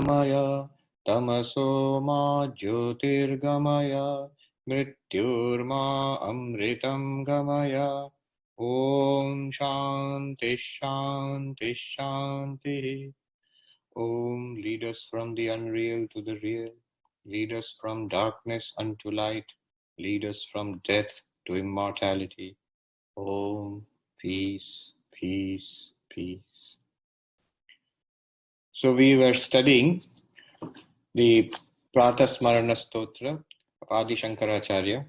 Maya Tamaso ma Jyotirgamaya Mrityurma Amritam Gamaya. Om Shanti Shanti Shanti. Om, lead us from the unreal to the real. Lead us from darkness unto light. Lead us from death to immortality. Om, peace, peace, peace. So we were studying the Pratah Smarana Stotra of Adi Shankaracharya.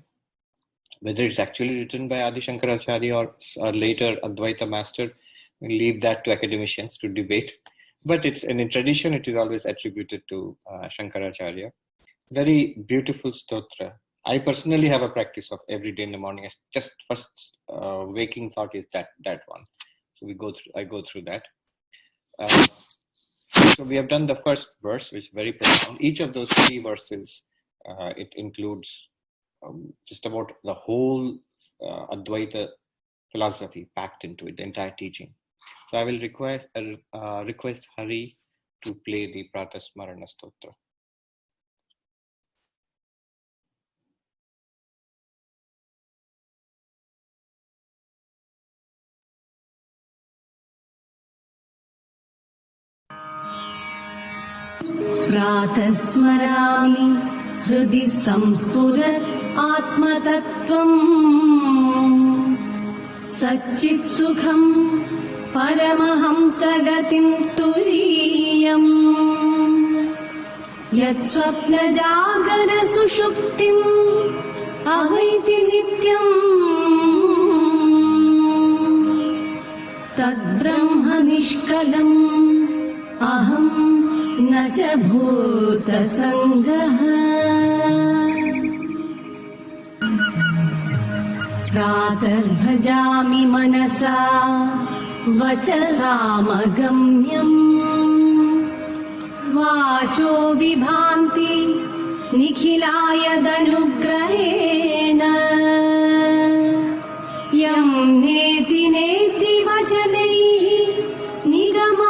Whether it's actually written by Adi Shankaracharya or later Advaita master, we'll leave that to academicians to debate. But it's in tradition, it is always attributed to Shankaracharya. Very beautiful stotra. I personally have a practice of every day in the morning. Just first waking thought is that one. So I go through that. So we have done the first verse, which is very profound. Each of those three verses, it includes just about the whole Advaita philosophy packed into it, the entire teaching. So I will request Hari to play the Pratah Smarana Stotra. Pratah Smarami Hridi Samspurat Atmatattvam Satchit Sukham Paramahamsagatim Turiyam Yat Swapna Jagara Sushuptim Avaiti Nityam Tad Brahma Nishkalam Aham न च भूतसङ्गः प्रातर्भजामि मनसा वचसामगम्यम् वाचो विभान्ति निखिलायदनुग्रहेण यं नेति नेति वचनैः निगमावोचुः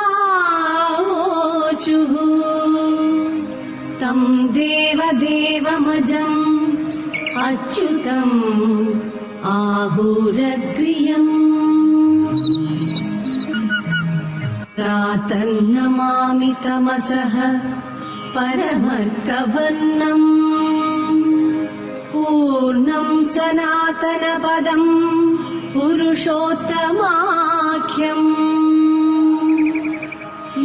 तं देवदेवमजम् अच्युतम् आहुरग्र्यम् प्रातर्नमामि तमसः परमर्कवर्णम् पूर्णं सनातनपदं पुरुषोत्तमाख्यम्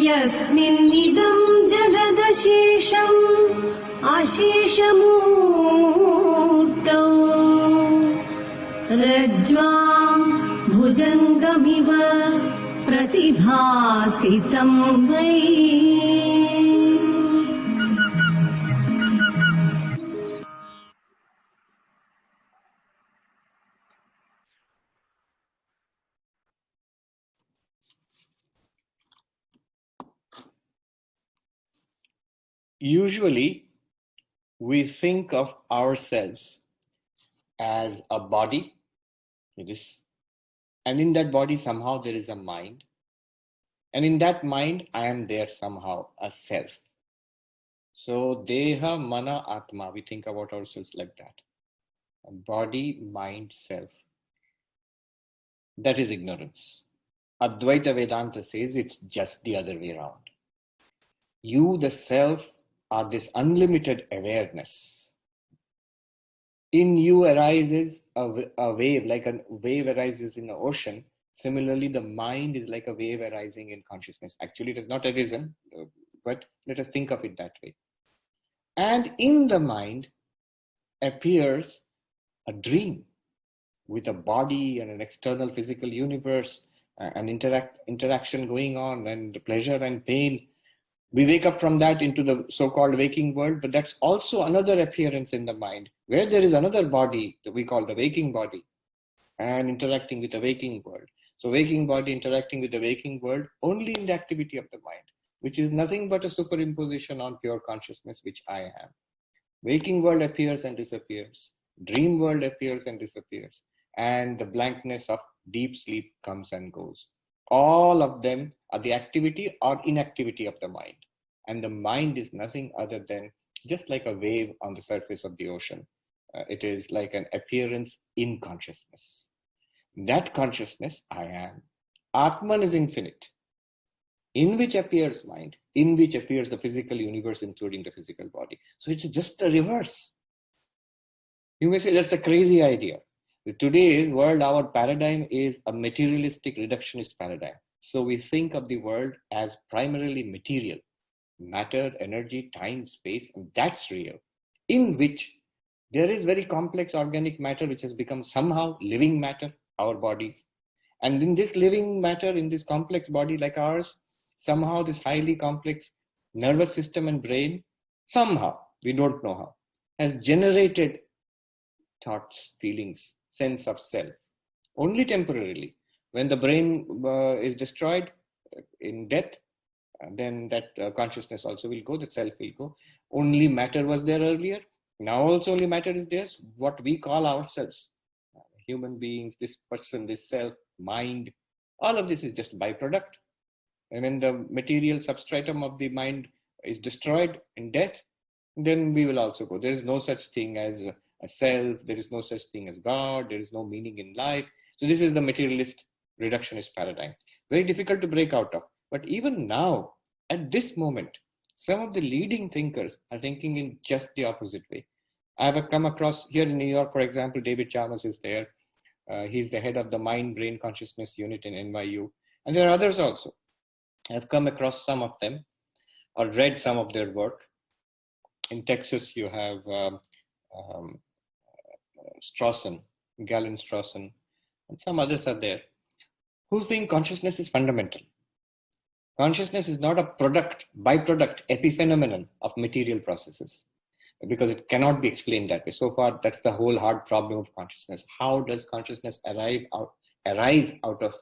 यस्मिन्निदं जगदशेषम् अशेषमूर्तौ रज्ज्वां भुजङ्गमिव प्रतिभासितं वै Usually, we think of ourselves as a body, and in that body somehow there is a mind, and in that mind I am there somehow, a self. So Deha, Mana, Atma, we think about ourselves like that. Body, mind, self. That is ignorance. Advaita Vedanta says it's just the other way around. You, the self, are this unlimited awareness. In you arises a wave, like a wave arises in the ocean. Similarly, the mind is like a wave arising in consciousness. Actually, it has not arisen, but let us think of it that way. And in the mind appears a dream with a body and an external physical universe, an interaction going on, and pleasure and pain. We wake up from that into the so-called waking world, but that's also another appearance in the mind, where there is another body that we call the waking body, and interacting with the waking world. So waking body interacting with the waking world only in the activity of the mind, which is nothing but a superimposition on pure consciousness, which I am. Waking world appears and disappears. Dream world appears and disappears. And the blankness of deep sleep comes and goes. All of them are the activity or inactivity of the mind. And the mind is nothing other than just like a wave on the surface of the ocean. It is like an appearance in consciousness. That consciousness, I am. Atman is infinite, in which appears mind, in which appears the physical universe, including the physical body. So it's just a reverse. You may say that's a crazy idea. Today's world, our paradigm is a materialistic reductionist paradigm. So we think of the world as primarily material, matter, energy, time, space, and that's real, in which there is very complex organic matter which has become somehow living matter, our bodies. And in this living matter, in this complex body like ours, somehow this highly complex nervous system and brain, somehow, we don't know how, has generated thoughts, feelings, sense of self, only temporarily. When the brain is destroyed in death, then that consciousness also will go, the self will go. Only matter was there earlier. Now also only matter is there. What we call ourselves, human beings, this person, this self, mind, all of this is just byproduct. And when the material substratum of the mind is destroyed in death, then we will also go. There is no such thing as a self. There is no such thing as God. There is no meaning in life. So this is the materialist reductionist paradigm. Very difficult to break out of. But even now, at this moment, some of the leading thinkers are thinking in just the opposite way. I have come across here in New York, for example, David Chalmers is there. He's the head of the Mind Brain Consciousness Unit in NYU. And there are others also. I've come across some of them or read some of their work. In Texas, you have Strawson, Galen Strawson, and some others are there who think consciousness is fundamental. Consciousness is not a product, byproduct, epiphenomenon of material processes, because it cannot be explained that way. So far, that's the whole hard problem of consciousness. How does consciousness arise out of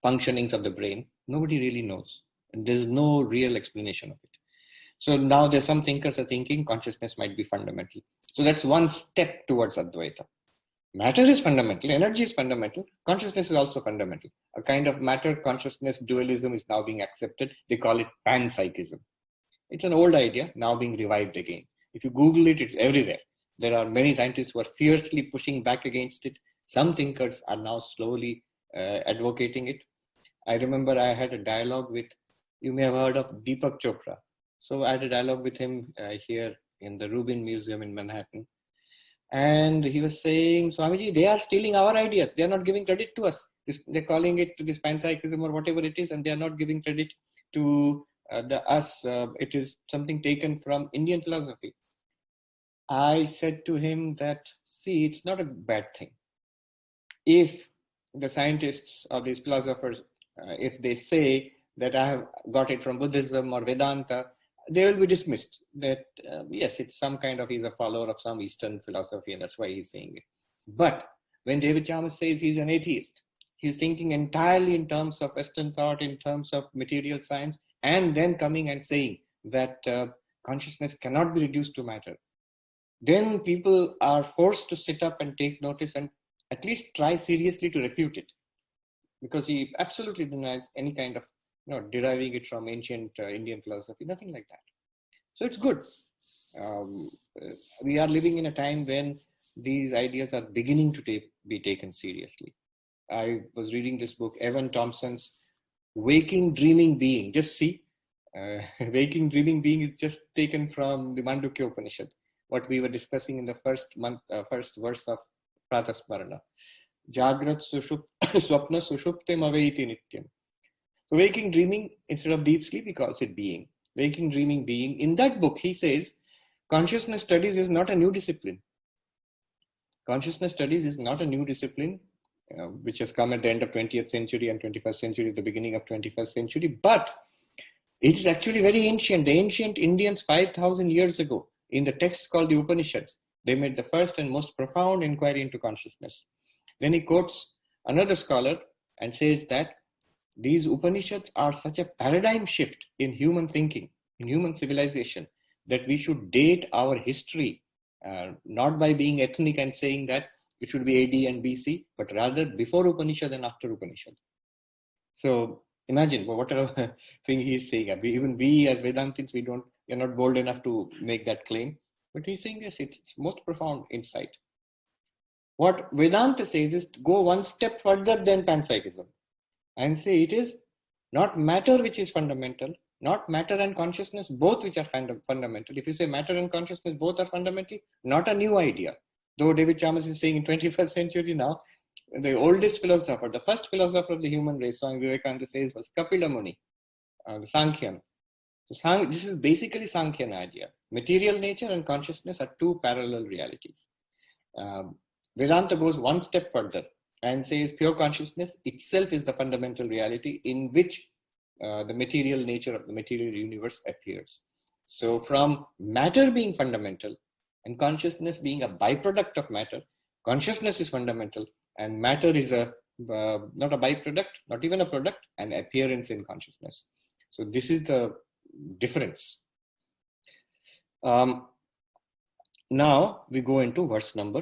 functionings of the brain? Nobody really knows. And there's no real explanation of it. So now there's some thinkers are thinking consciousness might be fundamental. So that's one step towards Advaita. Matter is fundamental, energy is fundamental, consciousness is also fundamental. A kind of matter-consciousness dualism is now being accepted. They call it panpsychism. It's an old idea, now being revived again. If you Google it, it's everywhere. There are many scientists who are fiercely pushing back against it. Some thinkers are now slowly advocating it. I remember I had a dialogue with, you may have heard of Deepak Chopra. So I had a dialogue with him here in the Rubin Museum in Manhattan. And he was saying, Swamiji, they are stealing our ideas. They are not giving credit to us. They're calling it this panpsychism or whatever it is, and they are not giving credit to us. It is something taken from Indian philosophy. I said to him that, see, it's not a bad thing. If the scientists or these philosophers, if they say that I have got it from Buddhism or Vedanta, they will be dismissed that, yes, it's some kind of, he's a follower of some Eastern philosophy and that's why he's saying it. But when David Chalmers says he's an atheist, he's thinking entirely in terms of Western thought, in terms of material science, and then coming and saying that consciousness cannot be reduced to matter. Then people are forced to sit up and take notice and at least try seriously to refute it, because he absolutely denies any kind of deriving it from ancient Indian philosophy, nothing like that. So it's good. We are living in a time when these ideas are beginning to be taken seriously. I was reading this book, Evan Thompson's Waking Dreaming Being. Just see, Waking Dreaming Being is just taken from the Mandukya Upanishad, what we were discussing in the first verse of Pratah Smarana. Jagrat Swapna Sushuptim Aveiti Nityam. So waking dreaming, instead of deep sleep, he calls it being. Waking dreaming being. In that book, he says, consciousness studies is not a new discipline. Consciousness studies is not a new discipline, which has come at the end of 20th century and 21st century, the beginning of 21st century, but it is actually very ancient. The ancient Indians 5,000 years ago, in the text called the Upanishads, they made the first and most profound inquiry into consciousness. Then he quotes another scholar and says that these Upanishads are such a paradigm shift in human thinking, in human civilization, that we should date our history, not by being ethnic and saying that it should be AD and BC, but rather before Upanishad and after Upanishad. So Imagine whatever thing he's saying. Even we as Vedantins, we're not bold enough to make that claim. But he's saying yes, it's most profound insight. What Vedanta says is to go one step further than panpsychism and say it is not matter which is fundamental, not matter and consciousness both which are fundamental. If you say matter and consciousness both are fundamental, not a new idea. Though David Chalmers is saying in 21st century now, the oldest philosopher, the first philosopher of the human race, Swami Vivekananda says, was Kapila Muni, the Sankhyan. So this is basically Sankhyan idea. Material nature and consciousness are two parallel realities. Vedanta goes one step further and says pure consciousness itself is the fundamental reality in which the material nature of the material universe appears. So from matter being fundamental and consciousness being a byproduct of matter, consciousness is fundamental and matter is not a byproduct, not even a product, an appearance in consciousness. So this is the difference. Now we go into verse number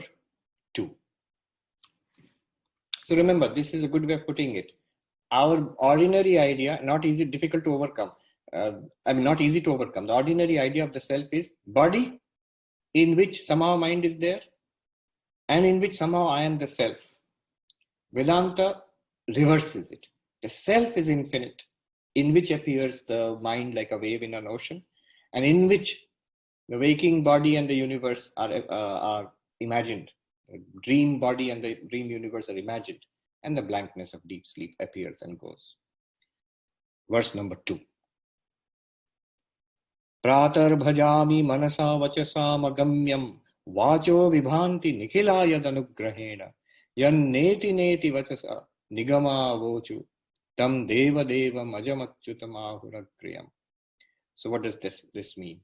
2. So remember, this is a good way of putting it. Our ordinary idea, difficult to overcome. Not easy to overcome. The ordinary idea of the self is body in which somehow mind is there and in which somehow I am the self. Vedanta reverses it. The self is infinite, in which appears the mind like a wave in an ocean, and in which the waking body and the universe are imagined. The dream body and the dream universe are imagined, and the blankness of deep sleep appears and goes. Verse number 2. Pratar bhajami manasa vachasam agamyam vacho vibhanti nikhilaya danugrahena yan neti neti vachasa nigama vochu tam deva deva majamachyutamahuраgriyam. So what does this mean?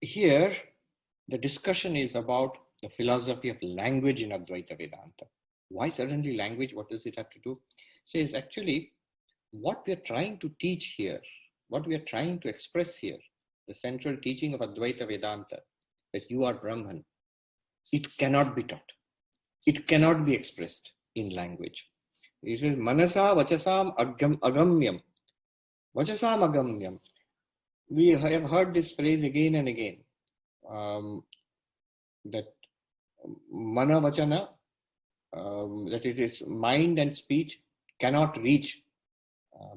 Here, the discussion is about the philosophy of language in Advaita Vedanta. Why suddenly language? What does it have to do? So it's actually what we are trying to teach here, what we are trying to express here, the central teaching of Advaita Vedanta, that you are Brahman. It cannot be taught. It cannot be expressed in language. He says, Manasa vachasam agamyam. Vachasam agamyam. We have heard this phrase again and again, that mana vachana, that it is mind and speech cannot reach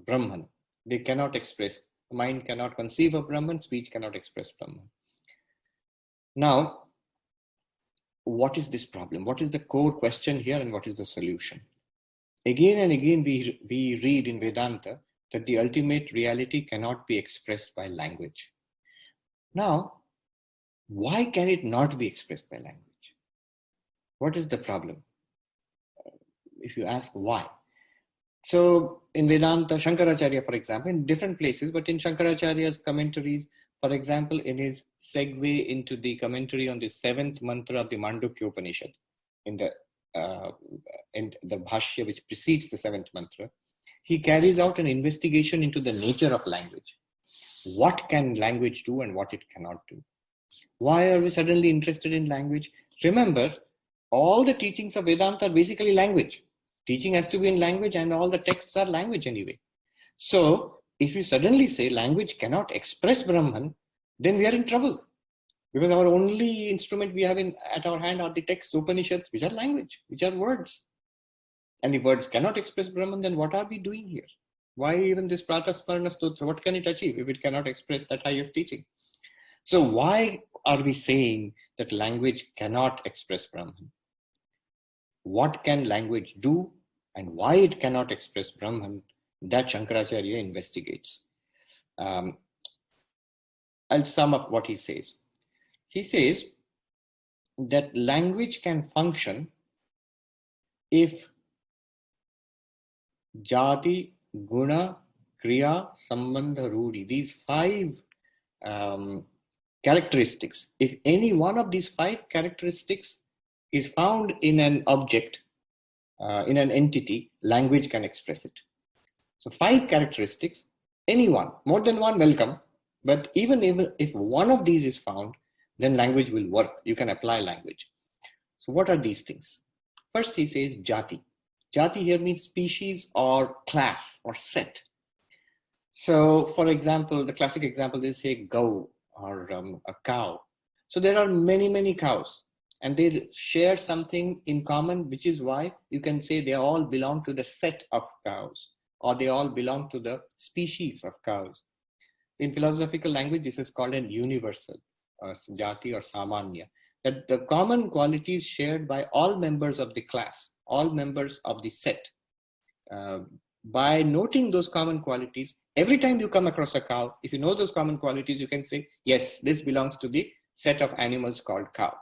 Brahman. They cannot express. Mind cannot conceive of Brahman, speech cannot express Brahman. Now, what is this problem? What is the core question here and what is the solution? Again and again we read in Vedanta that the ultimate reality cannot be expressed by language. Now, why can it not be expressed by language? What is the problem? If you ask why. So in Vedanta, Shankaracharya, for example, in different places, but in Shankaracharya's commentaries, for example, in his segue into the commentary on the 7th mantra of the Mandukya Upanishad, in the Bhashya which precedes the 7th mantra, he carries out an investigation into the nature of language. What can language do and what it cannot do? Why are we suddenly interested in language? Remember, all the teachings of Vedanta are basically language. Teaching has to be in language and all the texts are language anyway. So, if you suddenly say language cannot express Brahman, then we are in trouble. Because our only instrument we have at our hand are the texts, Upanishads, which are language, which are words. And if words cannot express Brahman, then what are we doing here? Why even this Pratah Smarana Stotra? What can it achieve if it cannot express that highest teaching? So why are we saying that language cannot express Brahman? What can language do and why it cannot express Brahman? That Shankaracharya investigates. I'll sum up what he says. He says that language can function if Jati, Guna, Kriya, Sambandha, Rudi, these 5 characteristics, if any one of these 5 characteristics is found in an object, in an entity, language can express it. So 5 characteristics, any one, more than one, welcome. But even if one of these is found, then language will work. You can apply language. So what are these things? First he says Jati. Jati here means species or class or set. So, for example, the classic example is say gau or a cow. So there are many, many cows and they share something in common, which is why you can say they all belong to the set of cows or they all belong to the species of cows. In philosophical language, this is called an universal, jati or samanya, that the common qualities shared by all members of the class, all members of the set. By noting those common qualities, every time you come across a cow, if you know those common qualities, you can say, yes, this belongs to the set of animals called cow.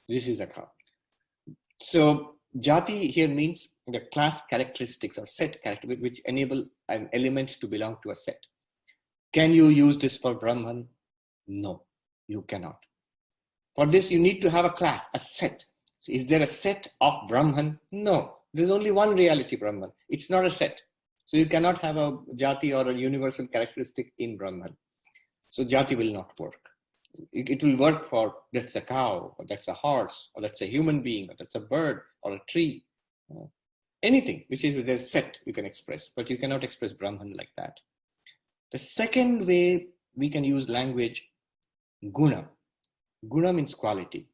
This is a cow. So jati here means the class characteristics or set characteristics which enable an element to belong to a set. Can you use this for Brahman? No, you cannot. For this, you need to have a class, a set. So is there a set of Brahman? No, there's only one reality Brahman. It's not a set. So you cannot have a jati or a universal characteristic in Brahman. So jati will not work. It will work for that's a cow, or that's a horse, or that's a human being, or that's a bird, or a tree. Anything which is there's set you can express, but you cannot express Brahman like that. The second way we can use language, guna. Guna means quality.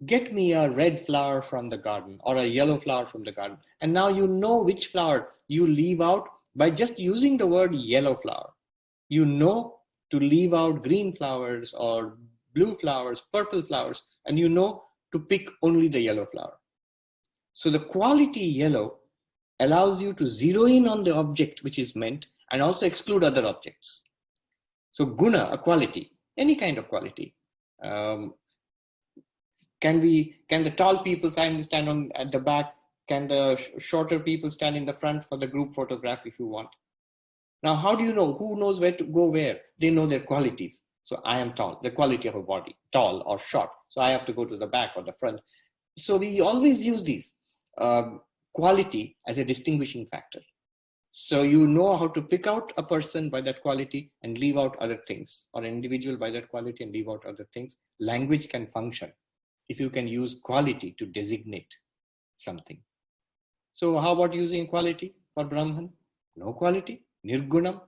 Get me a red flower from the garden or a yellow flower from the garden. And now you know which flower you leave out by just using the word yellow flower. You know to leave out green flowers or blue flowers, purple flowers, and you know to pick only the yellow flower. So the quality yellow allows you to zero in on the object which is meant and also exclude other objects. So guna, a quality, any kind of quality. Can the tall people stand at the back? Can the shorter people stand in the front for the group photograph if you want? Now, how do you know? Who knows where to go where? They know their qualities. So I am tall, the quality of a body, tall or short. So I have to go to the back or the front. So we always use these quality as a distinguishing factor. So you know how to pick out a person by that quality and leave out other things, or an individual by that quality and leave out other things. Language can function if you can use quality to designate something. So how about using quality for Brahman? No quality, nirgunam.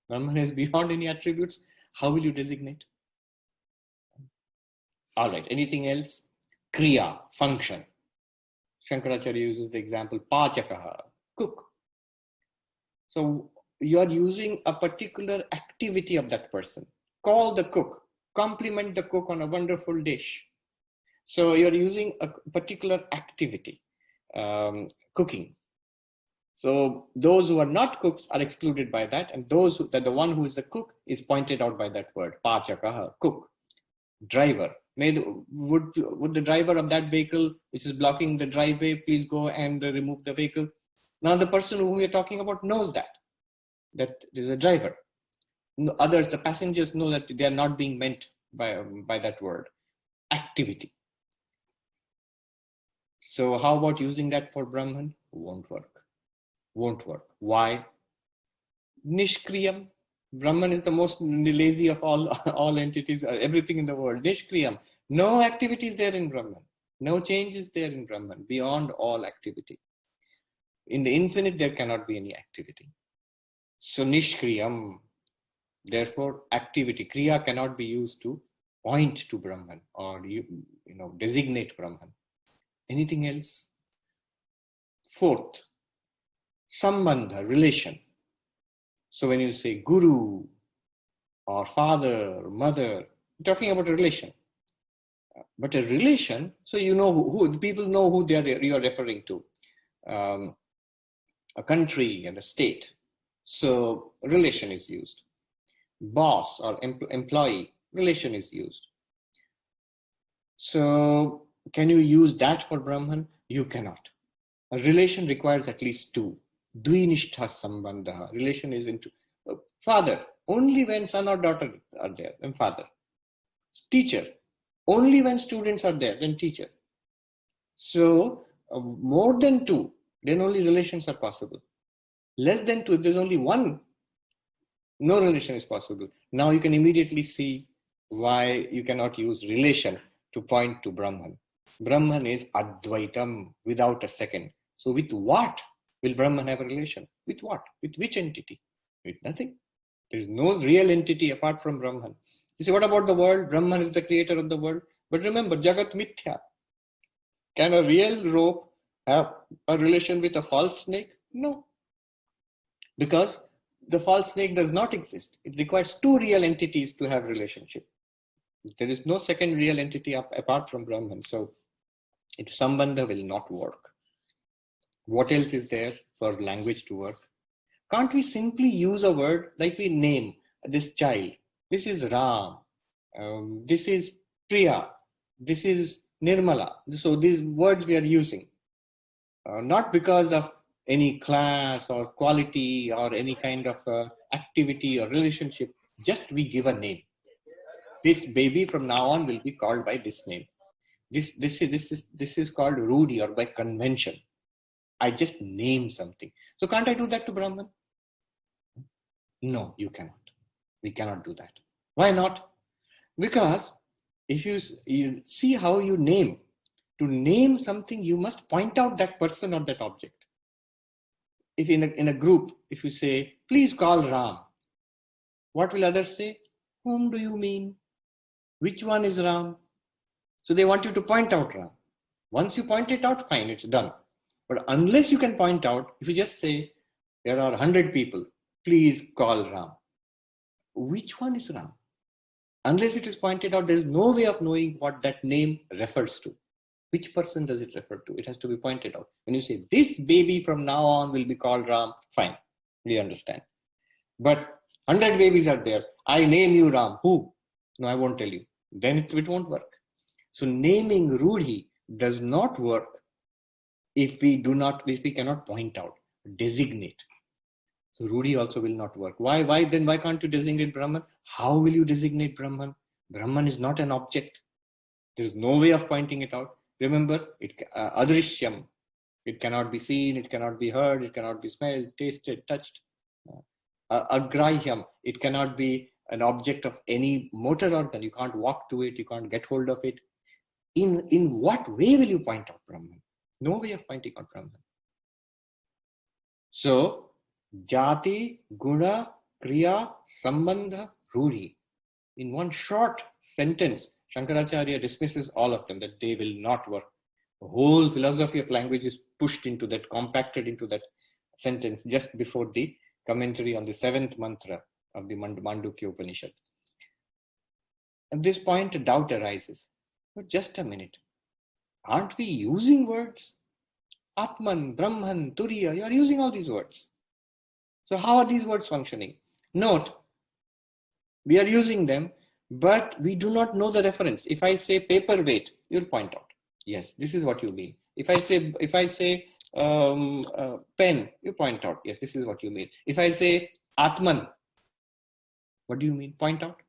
Brahman is beyond any attributes. How will you designate? All right, anything else? Kriya, function. Shankaracharya uses the example, pachakaha, cook. So you are using a particular activity of that person. Call the cook, compliment the cook on a wonderful dish. So you're using a particular activity, cooking. So those who are not cooks are excluded by that, and the one who is the cook is pointed out by that word, pachakaha, cook. Driver, would the driver of that vehicle which is blocking the driveway please go and remove the vehicle? Now the person whom we are talking about knows that there's a driver. Others, the passengers, know that they are not being meant by that word, activity. So how about using that for Brahman? Won't work. Why? Nishkriyam. Brahman is the most lazy of all entities, everything in the world. Nishkriyam. No activity is there in Brahman. No change is there in Brahman beyond all activity. In the infinite, there cannot be any activity. So Nishkriyam. Therefore, activity, kriya cannot be used to point to Brahman or designate Brahman. Anything else? Fourth, sambandha, relation. So when you say guru or father, or mother, you're talking about a relation. But a relation, so you know who people know who you are referring to. A country and a state. So relation is used. Boss or employee, relation is used. So can you use that for Brahman? You cannot. A relation requires at least two. Dvinishtha sambandha. Relation is into father, only when son or daughter are there, then father. Teacher, only when students are there, then teacher. So more than two, then only relations are possible. Less than two, if there's only one, no relation is possible. Now you can immediately see why you cannot use relation to point to Brahman. Brahman is Advaitam without a second. So with what will Brahman have a relation? With what? With which entity? With nothing. There is no real entity apart from Brahman. You say, what about the world? Brahman is the creator of the world. But remember, Jagat Mithya. Can a real rope have a relation with a false snake? No. Because the false snake does not exist. It requires two real entities to have relationship. There is no second real entity apart from Brahman. So Sambandha will not work. What else is there for language to work? Can't we simply use a word like we name this child? This is Ram. This is Priya. This is Nirmala. So these words we are using. Not because of any class or quality or any kind of activity or relationship. Just we give a name. This baby from now on will be called by this name. This is called Rudi, or by convention. I just name something. So can't I do that to Brahman? No, you cannot. We cannot do that. Why not? Because if you see how you name. To name something, you must point out that person or that object. If in a group, if you say, please call Ram, what will others say? Whom do you mean? Which one is Ram? So they want you to point out Ram. Once you point it out, fine, it's done. But unless you can point out, if you just say, there are 100 people, please call Ram. Which one is Ram? Unless it is pointed out, there is no way of knowing what that name refers to. Which person does it refer to? It has to be pointed out. When you say, this baby from now on will be called Ram, fine, we understand. But 100 babies are there. I name you Ram. Who? No, I won't tell you. Then it won't work. So naming Rudhi does not work if we cannot point out, designate. So Rudhi also will not work. Why can't you designate Brahman? How will you designate Brahman? Brahman is not an object. There is no way of pointing it out. Remember, adrishyam. It cannot be seen, it cannot be heard, it cannot be smelled, tasted, touched. Agrahyam. It cannot be an object of any motor organ. You can't walk to it, you can't get hold of it. In what way will you point out Brahman? No way of pointing out Brahman. So, Jati, Guna, Kriya, Sambandha, Rudhi. In one short sentence, Shankaracharya dismisses all of them, that they will not work. The whole philosophy of language is pushed into that, compacted into that sentence just before the commentary on the 7th mantra of the Mandukya Upanishad. At this point, a doubt arises. But just a minute. Aren't we using words? Atman, Brahman, Turiya, you are using all these words. So how are these words functioning? Note, we are using them, but we do not know the reference. If I say paperweight, you'll point out. Yes, this is what you mean. If I say pen, you point out. Yes, this is what you mean. If I say Atman, what do you mean? Point out.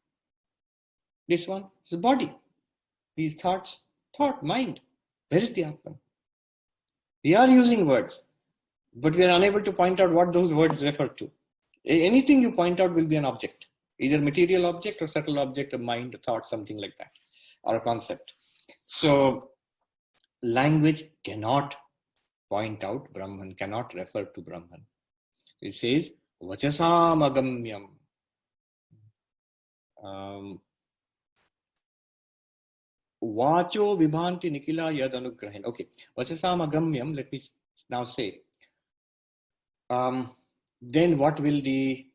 This one is the body. These thoughts, thought, mind. Where is the Atman? We are using words, but we are unable to point out what those words refer to. Anything you point out will be an object, either material object or subtle object, a mind, a thought, something like that, or a concept. So language cannot point out Brahman, cannot refer to Brahman. It says, Vachasam agamyam. Vacho vibhanti nikila yad anugrahin. Okay, Vachasam agamyam, let me now say. Then what will the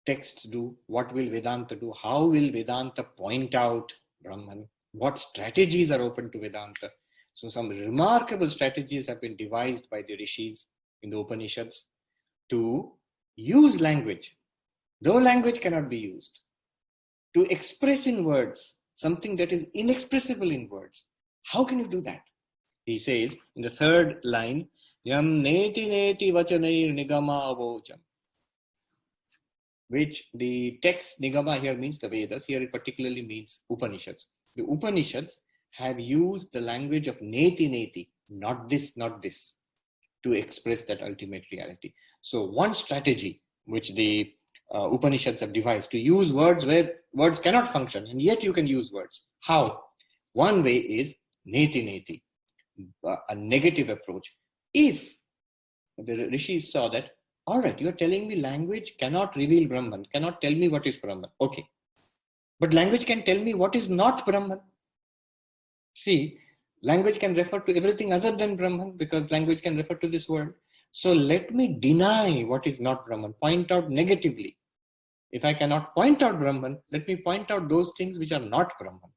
texts do? What will Vedanta do? How will Vedanta point out Brahman? What strategies are open to Vedanta? So some remarkable strategies have been devised by the rishis in the Upanishads to use language, though language cannot be used, to express in words something that is inexpressible in words. How can you do that? He says in the 3rd line, Yam neti neti vachanair nigama avojam. Which the text nigama here means the Vedas, here it particularly means Upanishads. The Upanishads have used the language of neti neti, not this, to express that ultimate reality. So one strategy which the Upanishads have devised to use words where words cannot function, and yet you can use words. How? One way is neti neti, a negative approach. If The rishis saw that, all right, you're telling me language cannot reveal Brahman, cannot tell me what is Brahman. Okay. But language can tell me what is not Brahman. See, language can refer to everything other than Brahman because language can refer to this world. So let me deny what is not Brahman, point out negatively. If I cannot point out Brahman, let me point out those things which are not Brahman.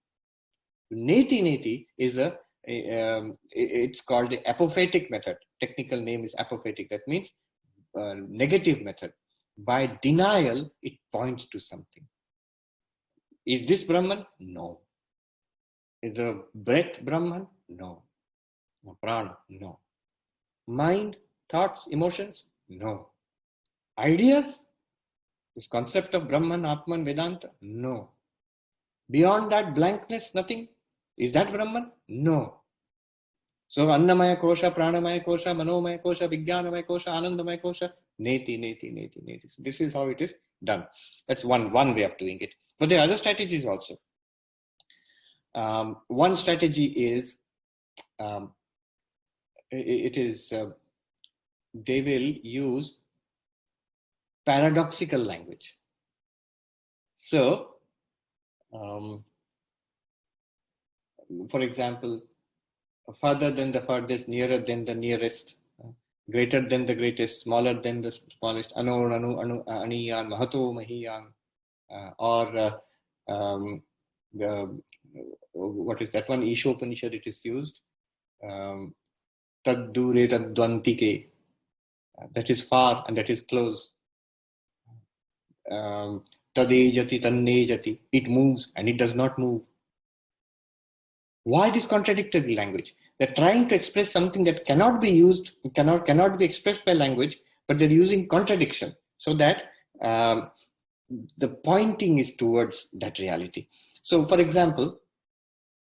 Neti neti is it's called the apophatic method. Technical name is apophatic. That means negative method. By denial, it points to something. Is this Brahman? No. Is the breath Brahman? No. No. Prana? No. Mind, thoughts, emotions? No. Ideas? This concept of Brahman, Atman, Vedanta? No. Beyond that, blankness, nothing? Is that Brahman? No. So Annamaya Kosha, Pranamaya Kosha, Manomaya Kosha, Vijnanamaya Kosha, Anandamaya Kosha, Neti, Neti, Neti, Neti. So this is how it is done. That's one way of doing it. But there are other strategies also. One strategy is they will use paradoxical language. So, for example, further than the furthest, nearer than the nearest, greater than the greatest, smaller than the smallest, anu, anu, anu, aniyan, mahato, mahiyan, or what is that one? Ishopanishad, it is used. Tad dure tad dvantike. That is far and that is close. Tadejati tannejati. It moves and it does not move. Why this contradictory language? They're trying to express something that cannot be used, cannot be expressed by language, but they're using contradiction so that the pointing is towards that reality. So, for example,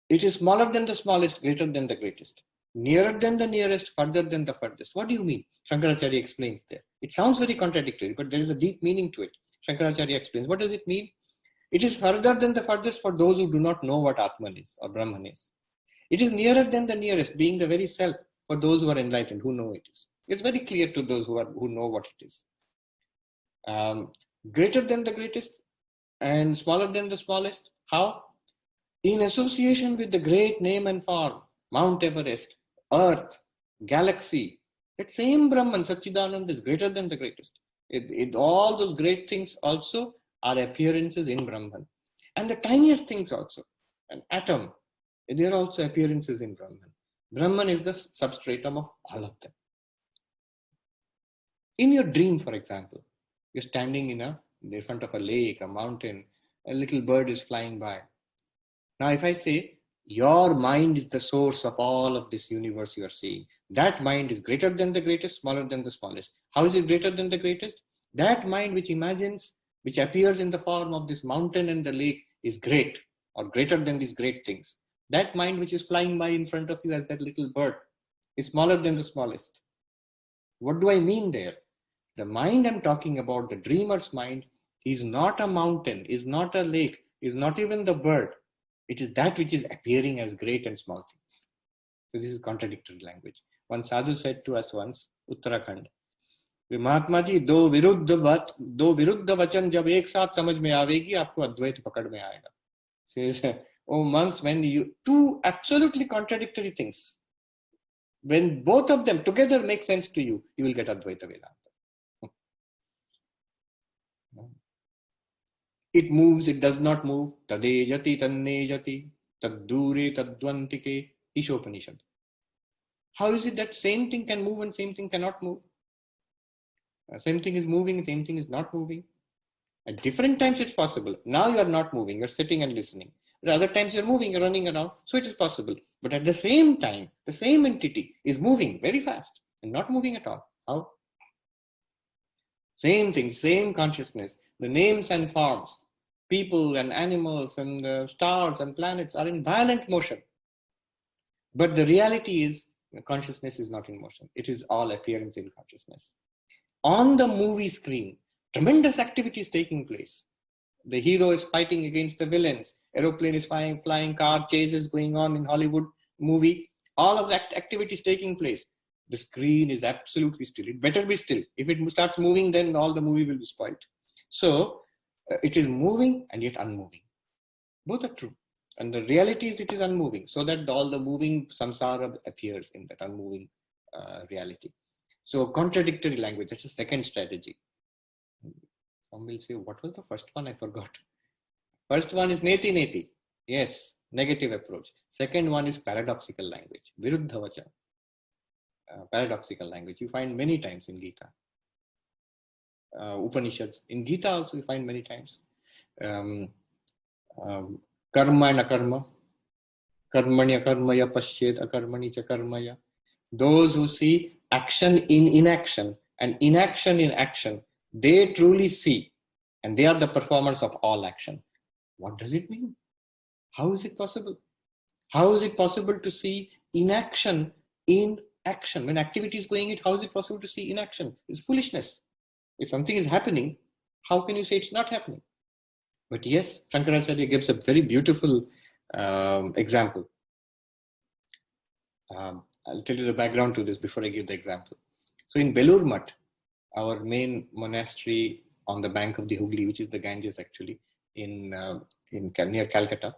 it is smaller than the smallest, greater than the greatest, nearer than the nearest, further than the furthest. What do you mean? Shankaracharya explains there. It sounds very contradictory, but there is a deep meaning to it. Shankaracharya explains. What does it mean? It is further than the furthest for those who do not know what Atman is or Brahman is. It is nearer than the nearest, being the very self, for those who are enlightened, who know it is. It's very clear to those who know what it is. Greater than the greatest and smaller than the smallest. How? In association with the great name and form, Mount Everest, Earth, galaxy, that same Brahman, Satchidananda, is greater than the greatest. All those great things also are appearances in Brahman. And the tiniest things also, an atom, they are also appearances in Brahman. Brahman is the substratum of all of them. In your dream, for example, you're standing in front of a lake, a mountain, a little bird is flying by. Now, if I say, your mind is the source of all of this universe you are seeing, that mind is greater than the greatest, smaller than the smallest. How is it greater than the greatest? That mind which imagines, which appears in the form of this mountain and the lake is great or greater than these great things. That mind which is flying by in front of you as that little bird is smaller than the smallest. What do I mean there? The mind I'm talking about, the dreamer's mind, is not a mountain, is not a lake, is not even the bird. It is that which is appearing as great and small things. So this is contradictory language. One sadhu said to us once, Uttarakhand, Mahatma ji दो विरुद्ध वचन जब एक साथ समझ में आवेगी आपको अद्वैत पकड़ में आएगा. Says, oh monks, when two absolutely contradictory things, when both of them together make sense to you, you will get Advaita Vedanta. It moves, it does not move. Tadejati tannejati, taddure tadvantike, Ishopanishad. How is it that same thing can move and same thing cannot move? Same thing is moving, same thing is not moving. At different times it's possible. Now you are not moving, you're sitting and listening. At other times you're moving, you're running around, so it is possible. But at the same time, the same entity is moving very fast and not moving at all. How? Same thing, same consciousness. The names and forms, people and animals and stars and planets are in violent motion. But the reality is, consciousness is not in motion. It is all appearance in consciousness. On the movie screen, tremendous activity is taking place. The hero is fighting against the villains. Aeroplane is flying, car chases going on in Hollywood movie. All of that activity is taking place. The screen is absolutely still. It better be still. If it starts moving, then all the movie will be spoiled. So it is moving and yet unmoving. Both are true. And the reality is it is unmoving, so that all the moving samsara appears in that unmoving reality. So contradictory language, that's the second strategy. Some will say, what was the first one? I forgot. First one is neti neti. Yes, negative approach. Second one is paradoxical language. Viruddha vacha. Paradoxical language. You find many times in Gita. Upanishads. In Gita also you find many times. Karma and akarma. Karmani akarmaya pashyet akarmani cha karmaya. Those who see action in inaction and inaction in action, they truly see, and they are the performers of all action. What does it mean? How is it possible? How is it possible to see inaction in action? When activity is going on, how is it possible to see inaction? It's foolishness. If something is happening, how can you say it's not happening? But yes, Shankaracharya gives a very beautiful example. I'll tell you the background to this before I give the example. So in Belur Mutt, our main monastery on the bank of the Hooghly, which is the Ganges actually, near Calcutta.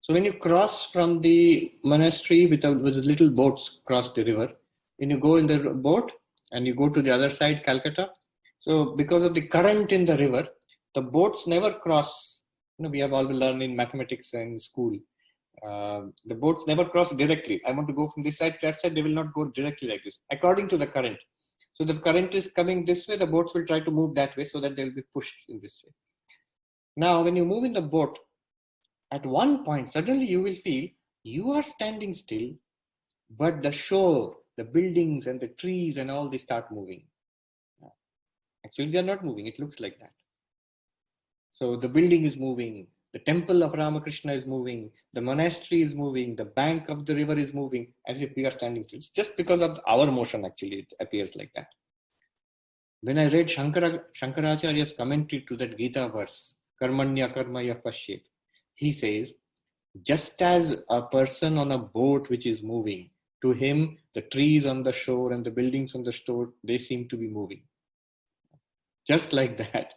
So when you cross from the monastery with little boats cross the river, when you go in the boat and you go to the other side, Calcutta. So because of the current in the river, the boats never cross. We have all learned in mathematics and school. The boats never cross directly. I want to go from this side to that side. They will not go directly like this, according to the current. So the current is coming this way. The boats will try to move that way so that they'll be pushed in this way. Now, when you move in the boat, at one point, suddenly you will feel you are standing still, but the shore, the buildings and the trees and all, they start moving. Actually, they are not moving. It looks like that. So the building is moving. The temple of Ramakrishna is moving. The monastery is moving. The bank of the river is moving, as if we are standing still. It's just because of our motion, actually, it appears like that. When I read Shankaracharya's commentary to that Gita verse, Karmanya Karmaya Pashyet, he says, just as a person on a boat which is moving, to him, the trees on the shore and the buildings on the shore, they seem to be moving. Just like that.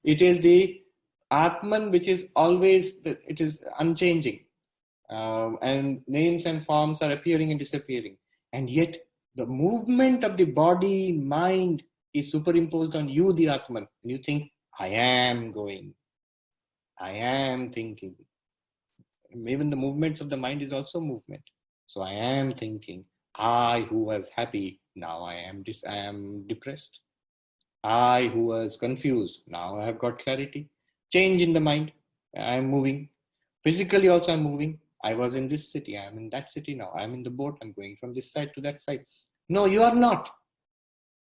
It is the Atman which is always, it is unchanging. And names and forms are appearing and disappearing. And yet, the movement of the body, mind is superimposed on you, the Atman. And you think, I am going. I am thinking. Even the movements of the mind is also movement. So I am thinking. I who was happy, now I am depressed. I who was confused, now I have got clarity. Change in the mind. I am moving. Physically also I am moving. I was in this city. I am in that city now. I am in the boat. I'm going from this side to that side. No, you are not.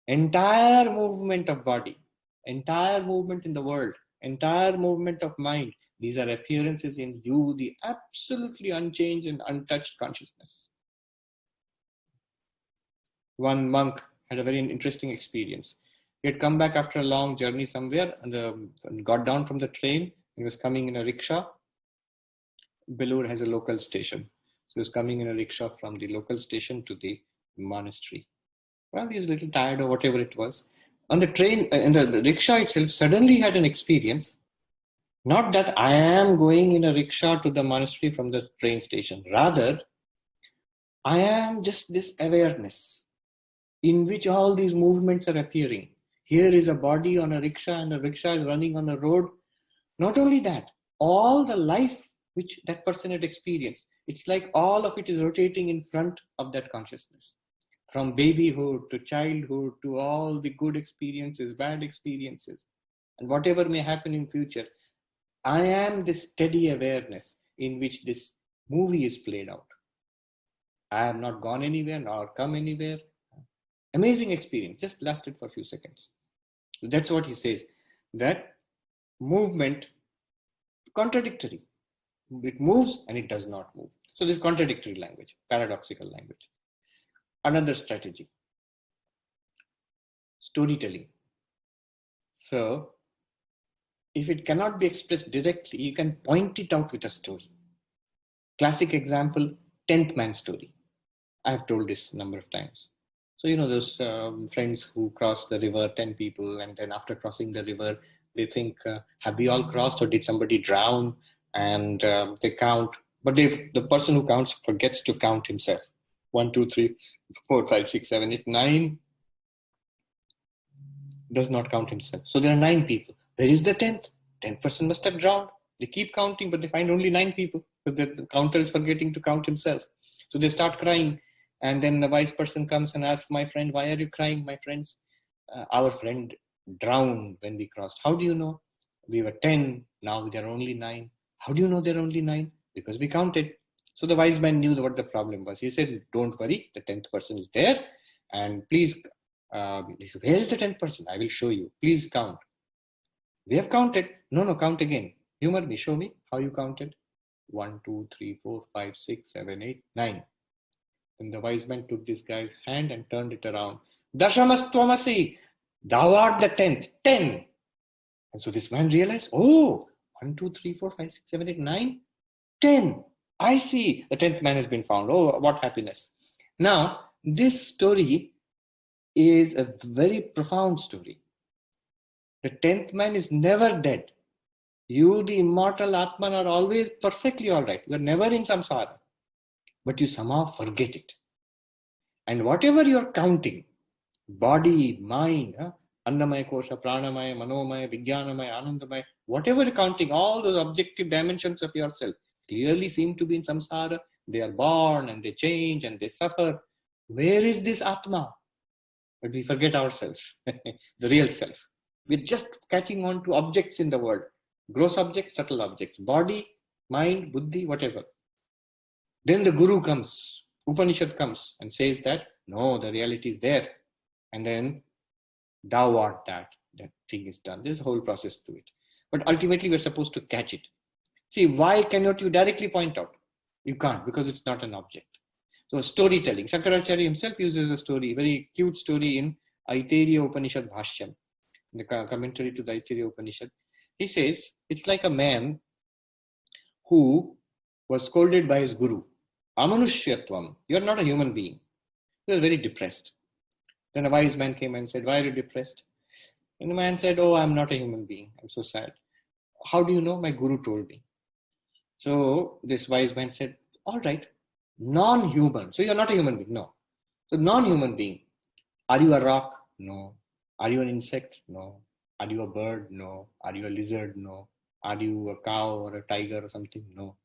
Entire movement of body, entire movement in the world, entire movement of mind, these are appearances in you, the absolutely unchanged and untouched consciousness. One monk had a very interesting experience. He had come back after a long journey somewhere and got down from the train. He was coming in a rickshaw. Belur has a local station. So he was coming in a rickshaw from the local station to the monastery. Well, he was a little tired or whatever it was. On the train, in the rickshaw itself, suddenly had an experience. Not that I am going in a rickshaw to the monastery from the train station. Rather, I am just this awareness in which all these movements are appearing. Here is a body on a rickshaw and a rickshaw is running on a road. Not only that, all the life which that person had experienced, it's like all of it is rotating in front of that consciousness. From babyhood to childhood to all the good experiences, bad experiences, and whatever may happen in future. I am this steady awareness in which this movie is played out. I have not gone anywhere nor come anywhere. Amazing experience, just lasted for a few seconds. That's what he says, that movement, contradictory. It moves and it does not move. So this contradictory language, paradoxical language. Another strategy, storytelling. So if it cannot be expressed directly, you can point it out with a story. Classic example, 10th man story. I have told this a number of times. So, those friends who cross the river, 10 people, and then after crossing the river, they think, have we all crossed or did somebody drown? And they count. But if the person who counts forgets to count himself, 1, 2, 3, 4, 5, 6, 7, 8, 9, does not count himself. So there are 9 people. Where is the 10th? 10th person must have drowned. They keep counting, but they find only 9 people. But the counter is forgetting to count himself. So they start crying. And then the wise person comes and asks my friend, why are you crying, my friends? Our friend drowned when we crossed. How do you know? We were 10. Now there are only 9. How do you know there are only 9? Because we counted. So the wise man knew what the problem was. He said, don't worry. The 10th person is there. And please, he said, where is the 10th person? I will show you. Please count. We have counted. No, count again. Humor me. Show me how you counted. 1, 2, 3, 4, 5, 6, 7, 8, 9. And the wise man took this guy's hand and turned it around. Dashamastvamasi, thou art the 10th. 10. And so this man realized, oh, 1, 2, 3, 4, 5, 6, 7, 8, 9, 10. I see. The 10th man has been found. Oh, what happiness. Now, this story is a very profound story. The 10th man is never dead. You, the immortal Atman, are always perfectly all right. You are never in samsara. But you somehow forget it. And whatever you are counting, body, mind, Annamaya Kosha, Pranamaya, Manomaya, Vijnanamaya, Anandamaya, whatever you're counting, all those objective dimensions of yourself clearly seem to be in samsara. They are born and they change and they suffer. Where is this Atma? But we forget ourselves, the real self. We're just catching on to objects in the world. Gross objects, subtle objects, body, mind, buddhi, whatever. Then the Guru comes, Upanishad comes and says that, no, the reality is there. And then, thou art that thing is done. There's a whole process to it. But ultimately, we're supposed to catch it. See, why cannot you directly point out? You can't, because it's not an object. So storytelling. Shankaracharya himself uses a story, very cute story in Aitareya Upanishad Bhashyam, the commentary to the Aitareya Upanishad. He says, it's like a man who was scolded by his guru. Amanushyattvam, you are not a human being. He was very depressed. Then a wise man came and said, why are you depressed? And the man said, oh, I'm not a human being. I'm so sad. How do you know? My guru told me. So this wise man said, all right, non-human. So you're not a human being? No. So non-human being. Are you a rock? No. Are you an insect? No. Are you a bird? No. Are you a lizard? No. Are you a cow or a tiger or something? No.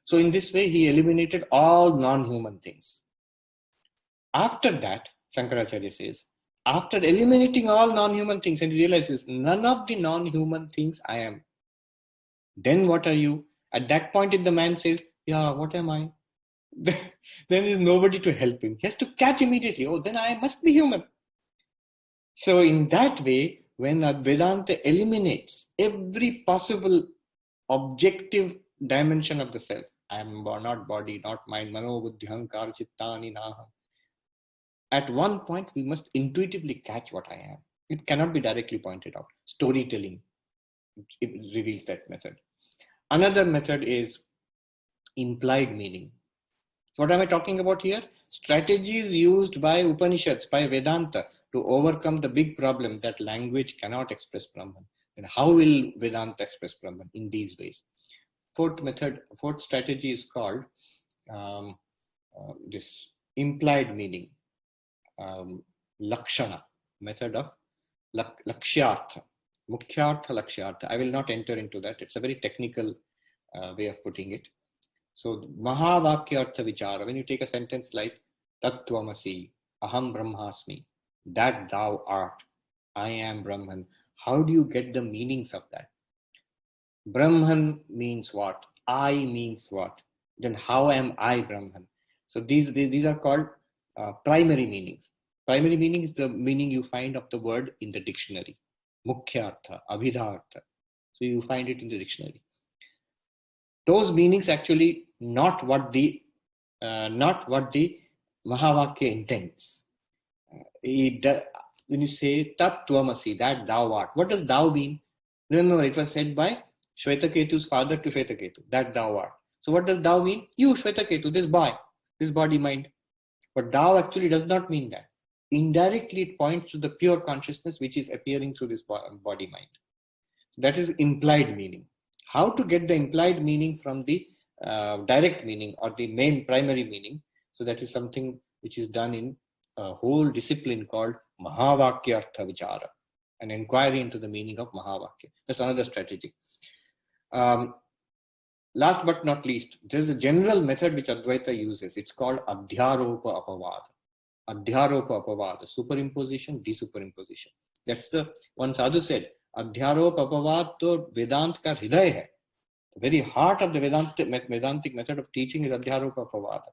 So in this way, he eliminated all non-human things. After that, Shankaracharya says, after eliminating all non-human things, and he realizes, none of the non-human things I am. Then what are you? At that point, if the man says, yeah, what am I? Then there is nobody to help him. He has to catch immediately. Oh, then I must be human. So in that way, when Vedanta eliminates every possible objective dimension of the self, I am not body, not mind, mano, buddhi, hankar, chittani, naha. At one point, we must intuitively catch what I am. It cannot be directly pointed out. Storytelling, it reveals that method. Another method is implied meaning. So what am I talking about here? Strategies used by Upanishads, by Vedanta, to overcome the big problem that language cannot express Brahman. And how will Vedanta express Brahman? In these ways. Fourth strategy is called this implied meaning, lakshana, method of lakshyartha, mukhyartha, lakshyartha. I will not enter into that. It's a very technical way of putting it. So mahavakyartha vichara, when you take a sentence like tattvamasi, aham brahmasmi, that thou art, I am Brahman. How do you get the meanings of that? Brahman means what? I means what? Then how am I Brahman? So these are called primary meanings. Primary meaning is the meaning you find of the word in the dictionary. Mukhyartha, abhidhartha. So you find it in the dictionary. Those meanings actually not what the Mahavakya intends. When you say Tat Tvamasi, that thou art, what does thou mean? Remember, it was said by Shvetaketu's father to Shvetaketu, that thou art. So what does thou mean? You, Shvetaketu, this boy, this body mind. But thou actually does not mean that. indirectly it points to the pure consciousness which is appearing through this body mind. That is implied meaning. How to get the implied meaning from the direct meaning or the main primary meaning? So that is something which is done in a whole discipline called Mahavakya Artha Vichara, an inquiry into the meaning of Mahavakya. That's another strategy. Last but not least, there is a general method which Advaita uses. It's called Adhyaropa Apavada. Adhyaropa Apavada, superimposition, desuperimposition. That's the one sadhu said, Adhyaropa Apavad to Vedanta ka hriday hai. The very heart of the Vedantic method of teaching is Adhyaropa Apavada.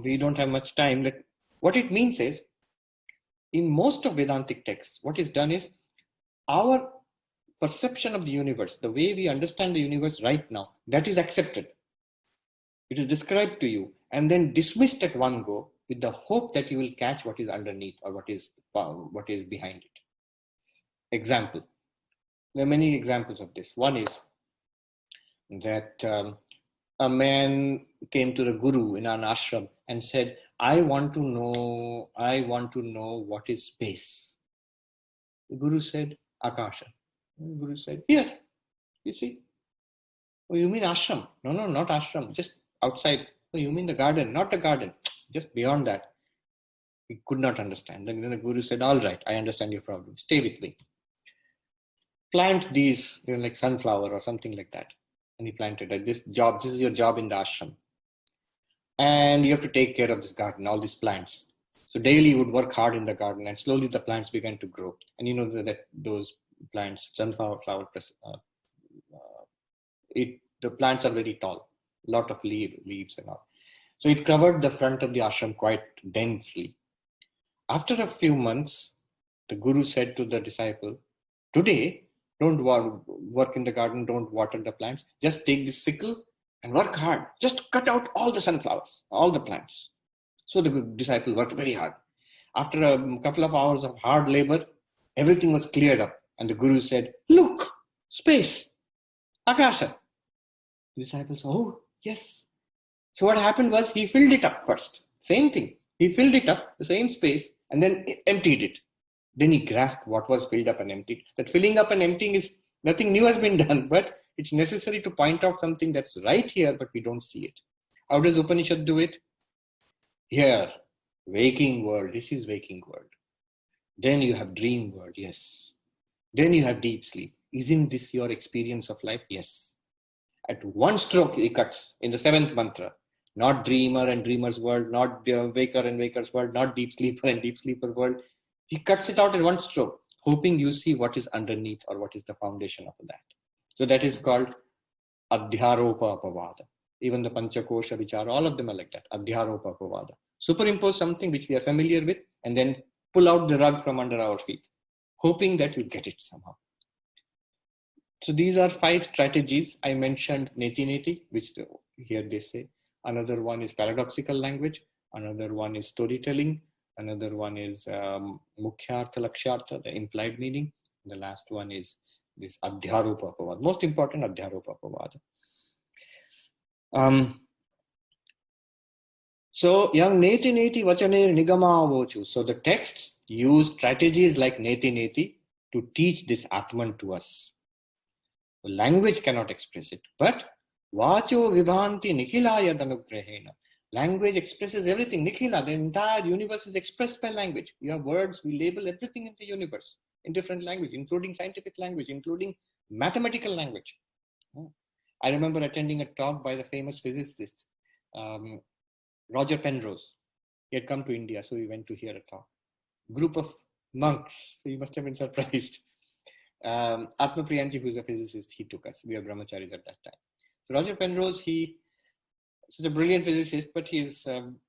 We don't have much time. What it means is, in most of Vedantic texts, what is done is, our perception of the universe, the way we understand the universe right now, that is accepted. It is described to you and then dismissed at one go with the hope that you will catch what is underneath or what is behind it. Example. There are many examples of this. One is that a man came to the Guru in an ashram and said, I want to know what is space. The Guru said, Akasha. The Guru said, here, you see. Oh, you mean ashram? No, not ashram, just outside. Oh, you mean the garden? Not the garden, just beyond that. He could not understand. Then the Guru said, all right, I understand your problem. Stay with me. Plant these, like sunflower or something like that. And he planted it. This is your job in the ashram. And you have to take care of this garden, all these plants. So daily you would work hard in the garden and slowly the plants began to grow. And you know that those plants, sunflower, the plants are very tall, lot of leaves and all. So it covered the front of the ashram quite densely. After a few months, the Guru said to the disciple, today, don't work in the garden, don't water the plants, just take this sickle and work hard. Just cut out all the sunflowers, all the plants. So the disciple worked very hard. After a couple of hours of hard labor, everything was cleared up. And the Guru said, look, space, Akasha. The disciple said, oh, yes. So what happened was he filled it up first. Same thing. He filled it up, the same space, and then emptied it. Then he grasped what was filled up and emptied. That filling up and emptying is nothing new has been done, but it's necessary to point out something that's right here, but we don't see it. How does Upanishad do it? Here, waking world, this is waking world. Then you have dream world, yes. Then you have deep sleep. Isn't this your experience of life? Yes. At one stroke, he cuts in the 7th mantra. Not dreamer and dreamer's world, not waker and waker's world, not deep sleeper and deep sleeper world. He cuts it out in one stroke, hoping you see what is underneath or what is the foundation of that. So that is called Adhyaropa Apavada. Even the Panchakosha Vichara, all of them are like that. Adhyaropa Apavada. Superimpose something which we are familiar with and then pull out the rug from under our feet, hoping that you get it somehow. So these are 5 strategies. I mentioned neti, which here they say. Another one is paradoxical language. Another one is storytelling. Another one is Mukhyartha Lakshyartha, the implied meaning. The last one is this Adhyaropa Apavada. Most important, Adhyaropa Apavada. So, yang neti vachane nigama vochu. So the texts use strategies like neti to teach this Atman to us. Language cannot express it, but vacho vibhanti nikhilaya danugrahena. Language expresses everything. Nikhila, the entire universe is expressed by language. You have words, we label everything in the universe in different language, including scientific language, including mathematical language. I remember attending a talk by the famous physicist, Roger Penrose. He had come to India, so we went to hear a talk. Group of monks, so you must have been surprised. Atmapriyanji, who's a physicist, he took us. We were brahmacharis at that time. So Roger Penrose, he's a brilliant physicist, but he's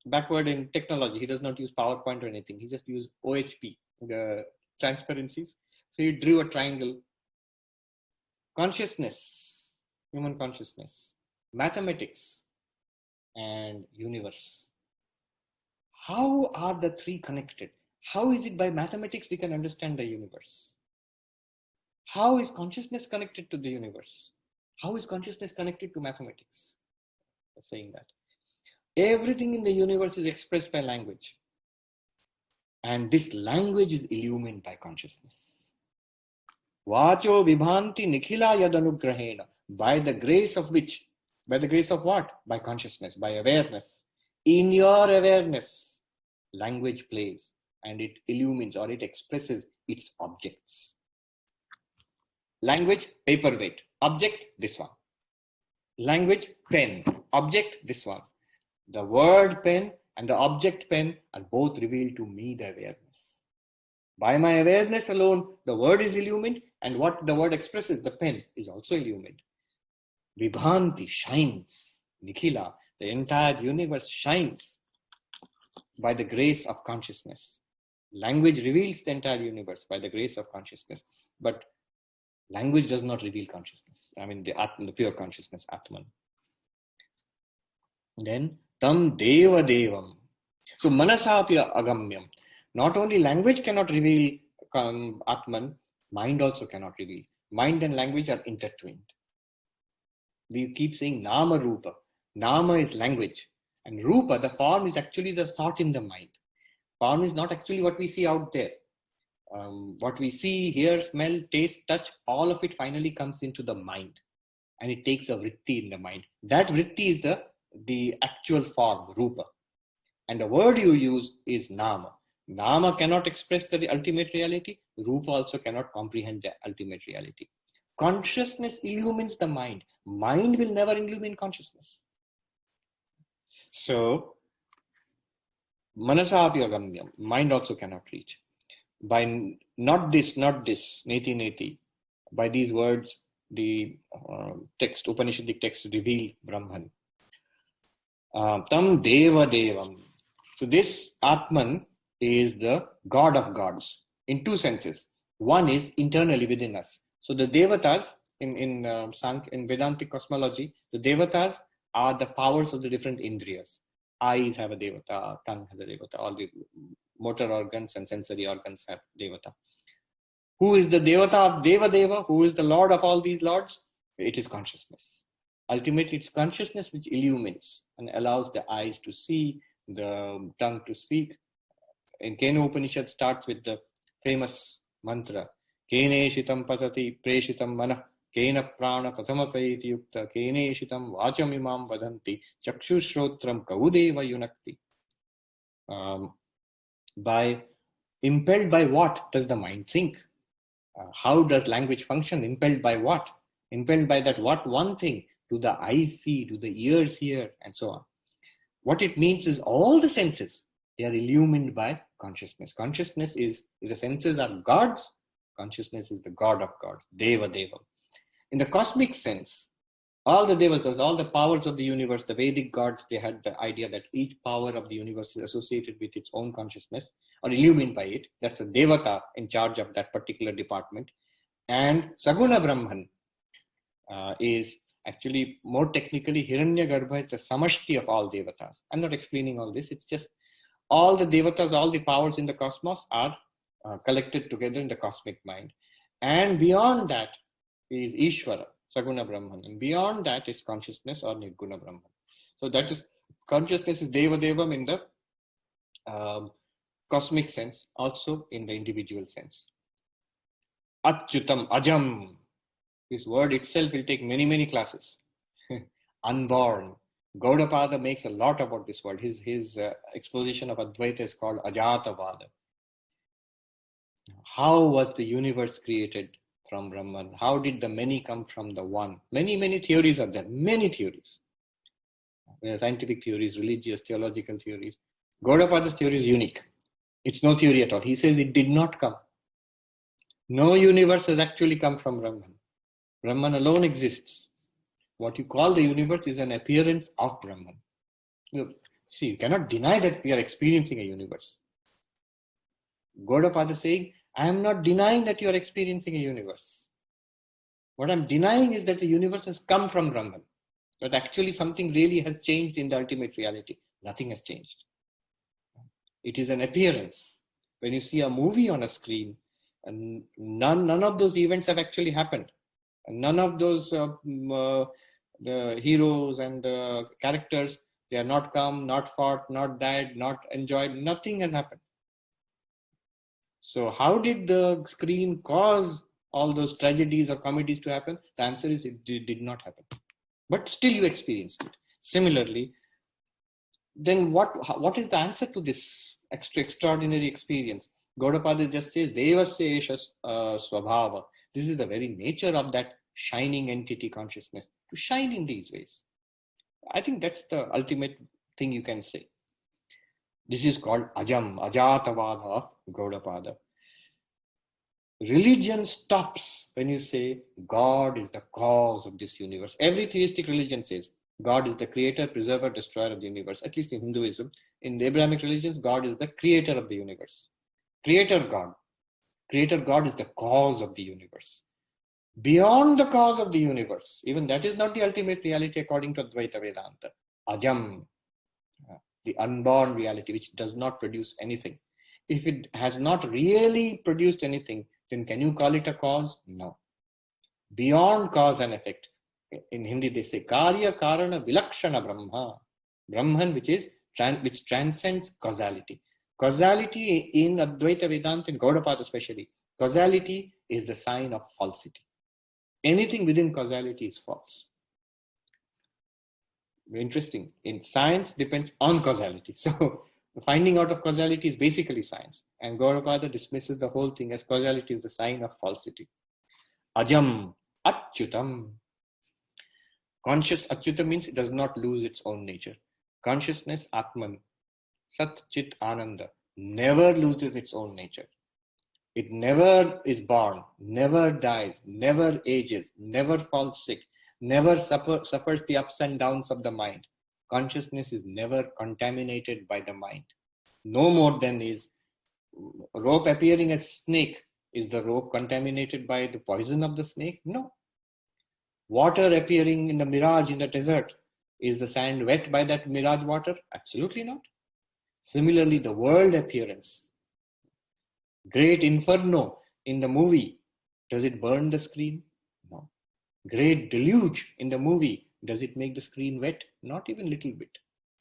backward in technology. He does not use PowerPoint or anything. He just used OHP, the transparencies. So he drew a triangle. Consciousness, human consciousness, mathematics, and universe. How are the 3 connected? How is it by mathematics we can understand the universe? How is consciousness connected to the universe? How is consciousness connected to mathematics? Saying that everything in the universe is expressed by language. And this language is illumined by consciousness. Vacho vibhanti nikhila yadanugrahena. By the grace of which? By the grace of what? By consciousness, by awareness. In your awareness, language plays and it illumines or it expresses its objects. Language, paperweight. Object, this one. Language, pen. Object, this one. The word pen and the object pen are both revealed to me, the awareness. By my awareness alone, the word is illumined, and what the word expresses, the pen, is also illumined. Vibhanti shines. Nikhila, the entire universe shines by the grace of consciousness. Language reveals the entire universe by the grace of consciousness. But language does not reveal consciousness. I mean, the pure consciousness, Atman. Then, tam deva devam. So, manasapya agamyam. Not only language cannot reveal Atman, mind also cannot reveal. Mind and language are intertwined. We keep saying Nama Rupa. Nama is language. And Rupa, the form, is actually the thought in the mind. Form is not actually what we see out there. What we see, hear, smell, taste, touch, all of it finally comes into the mind. And it takes a vritti in the mind. That vritti is the actual form, Rupa. And the word you use is Nama. Nama cannot express the ultimate reality. Rupa also cannot comprehend the ultimate reality. Consciousness illumines the mind. Mind will never illumine consciousness. So, manasapya gamyam, mind also cannot reach. By not this, neti neti, by these words, the text, Upanishadic text reveal Brahman. Tam deva devam. So this Atman is the God of gods in two senses. One is internally within us. So the devatas in Vedantic cosmology, the devatas are the powers of the different indriyas. Eyes have a devata, tongue has a devata, all the motor organs and sensory organs have devata. Who is the devata of Deva? Who is the lord of all these lords? It is consciousness. Ultimately, it's consciousness which illumines and allows the eyes to see, the tongue to speak. In Kena Upanishad starts with the famous mantra, Kene shitam patati preshitam manah, Kena prana pathamapaiti yukta, Kene shitam vacham imam vadanti, chakshu shrotram kahudeva yunakti. Impelled by what does the mind think? How does language function? Impelled by what? Impelled by that what one thing? Do the eyes see? Do the ears hear? And so on. What it means is all the senses, they are illumined by consciousness. Consciousness is, the senses are gods, consciousness is the God of gods, Deva Deva. In the cosmic sense, all the devatas, all the powers of the universe, the Vedic gods, they had the idea that each power of the universe is associated with its own consciousness or illumined by it. That's a devata in charge of that particular department. And Saguna Brahman is actually more technically Hiranyagarbha is the samashti of all devatas. I'm not explaining all this. It's just all the devatas, all the powers in the cosmos are collected together in the cosmic mind. And beyond that is Ishvara, Saguna Brahman. And beyond that is consciousness or Nirguna Brahman. So that is, consciousness is Deva Devam in the cosmic sense, also in the individual sense. Achyutam, Ajam. This word itself will take many, many classes. Unborn. Gaudapada makes a lot about this word. His exposition of Advaita is called Ajatavada. How was the universe created from Brahman? How did the many come from the one? Many, many theories are there. Many theories. There are scientific theories, religious, theological theories. Gaudapada's theory is unique. It's no theory at all. He says it did not come. No universe has actually come from Brahman. Brahman alone exists. What you call the universe is an appearance of Brahman. See, you cannot deny that we are experiencing a universe. Gaudapada is saying, I am not denying that you are experiencing a universe. What I'm denying is that the universe has come from Brahman. But actually something really has changed in the ultimate reality. Nothing has changed. It is an appearance. When you see a movie on a screen, and none of those events have actually happened. And none of those the heroes and the characters, they are not come, not fought, not died, not enjoyed. Nothing has happened. So how did the screen cause all those tragedies or comedies to happen? The answer is it did not happen. But still you experienced it. Similarly, then what is the answer to this extraordinary experience? Gaudapada just says, Devasya esha swabhava. This is the very nature of that shining entity consciousness, to shine in these ways. I think that's the ultimate thing you can say. This is called ajam, ajatavada of Gaudapada. Religion stops when you say God is the cause of this universe. Every theistic religion says God is the creator, preserver, destroyer of the universe. At least in Hinduism. In the Abrahamic religions, God is the creator of the universe. Creator God. Creator God is the cause of the universe. Beyond the cause of the universe, even that is not the ultimate reality according to Advaita Vedanta. Ajam, the unborn reality, which does not produce anything. If it has not really produced anything, then can you call it a cause? No. Beyond cause and effect. In Hindi they say Karya Karana Vilakshana Brahma. Brahman, which transcends causality. Causality in Advaita Vedanta, in Gaudapada especially, causality is the sign of falsity. Anything within causality is false. Very interesting. In science depends on causality. So the finding out of causality is basically science. And Gaudapada dismisses the whole thing as causality is the sign of falsity. Ajam, Achyutam. Conscious Achyutam means it does not lose its own nature. Consciousness, Atman, Sat Chit Ananda, never loses its own nature. It never is born, never dies, never ages, never falls sick, never suffers the ups and downs of the mind. Consciousness is never contaminated by the mind. No more than is rope appearing as snake. Is the rope contaminated by the poison of the snake? No. Water appearing in the mirage in the desert. Is the sand wet by that mirage water? Absolutely not. Similarly, the world appearance. Great inferno in the movie. Does it burn the screen? No. Great deluge in the movie. Does it make the screen wet? Not even little bit.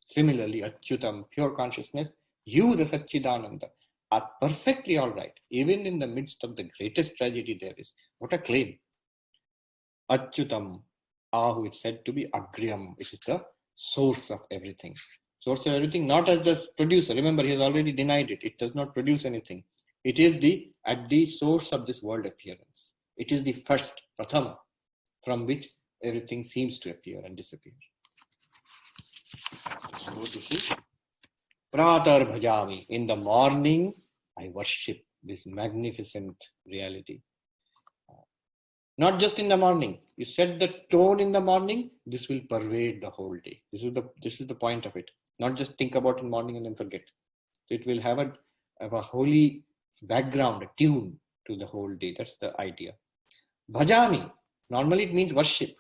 Similarly, Achyutam, pure consciousness, you, the Satchidananda, are perfectly all right, even in the midst of the greatest tragedy there is. What a claim. Achyutam, Ahu is said to be Agryam. It is the source of everything. Source of everything, not as the producer. Remember, he has already denied it. It does not produce anything. It is at the source of this world appearance. It is the first, Prathama, from which everything seems to appear and disappear. So this is Pratar Bhajami. In the morning, I worship this magnificent reality. Not just in the morning. You set the tone in the morning, this will pervade the whole day. This is the point of it. Not just think about in the morning and then forget. So it will have a holy background, a tune to the whole day. That's the idea. Bhajami, normally it means worship.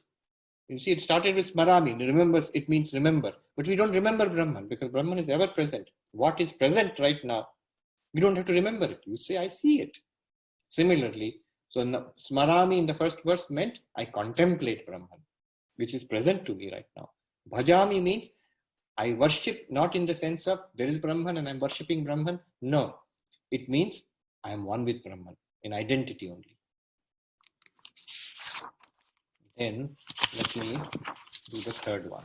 You see, it started with Smarami. It means remember. But we don't remember Brahman because Brahman is ever present. What is present right now, we don't have to remember it. You say, I see it. Similarly, so Smarami in the first verse meant I contemplate Brahman, which is present to me right now. Bhajami means I worship not in the sense of there is Brahman and I'm worshipping Brahman. No, it means I am one with Brahman in identity only. Then let me do the third one.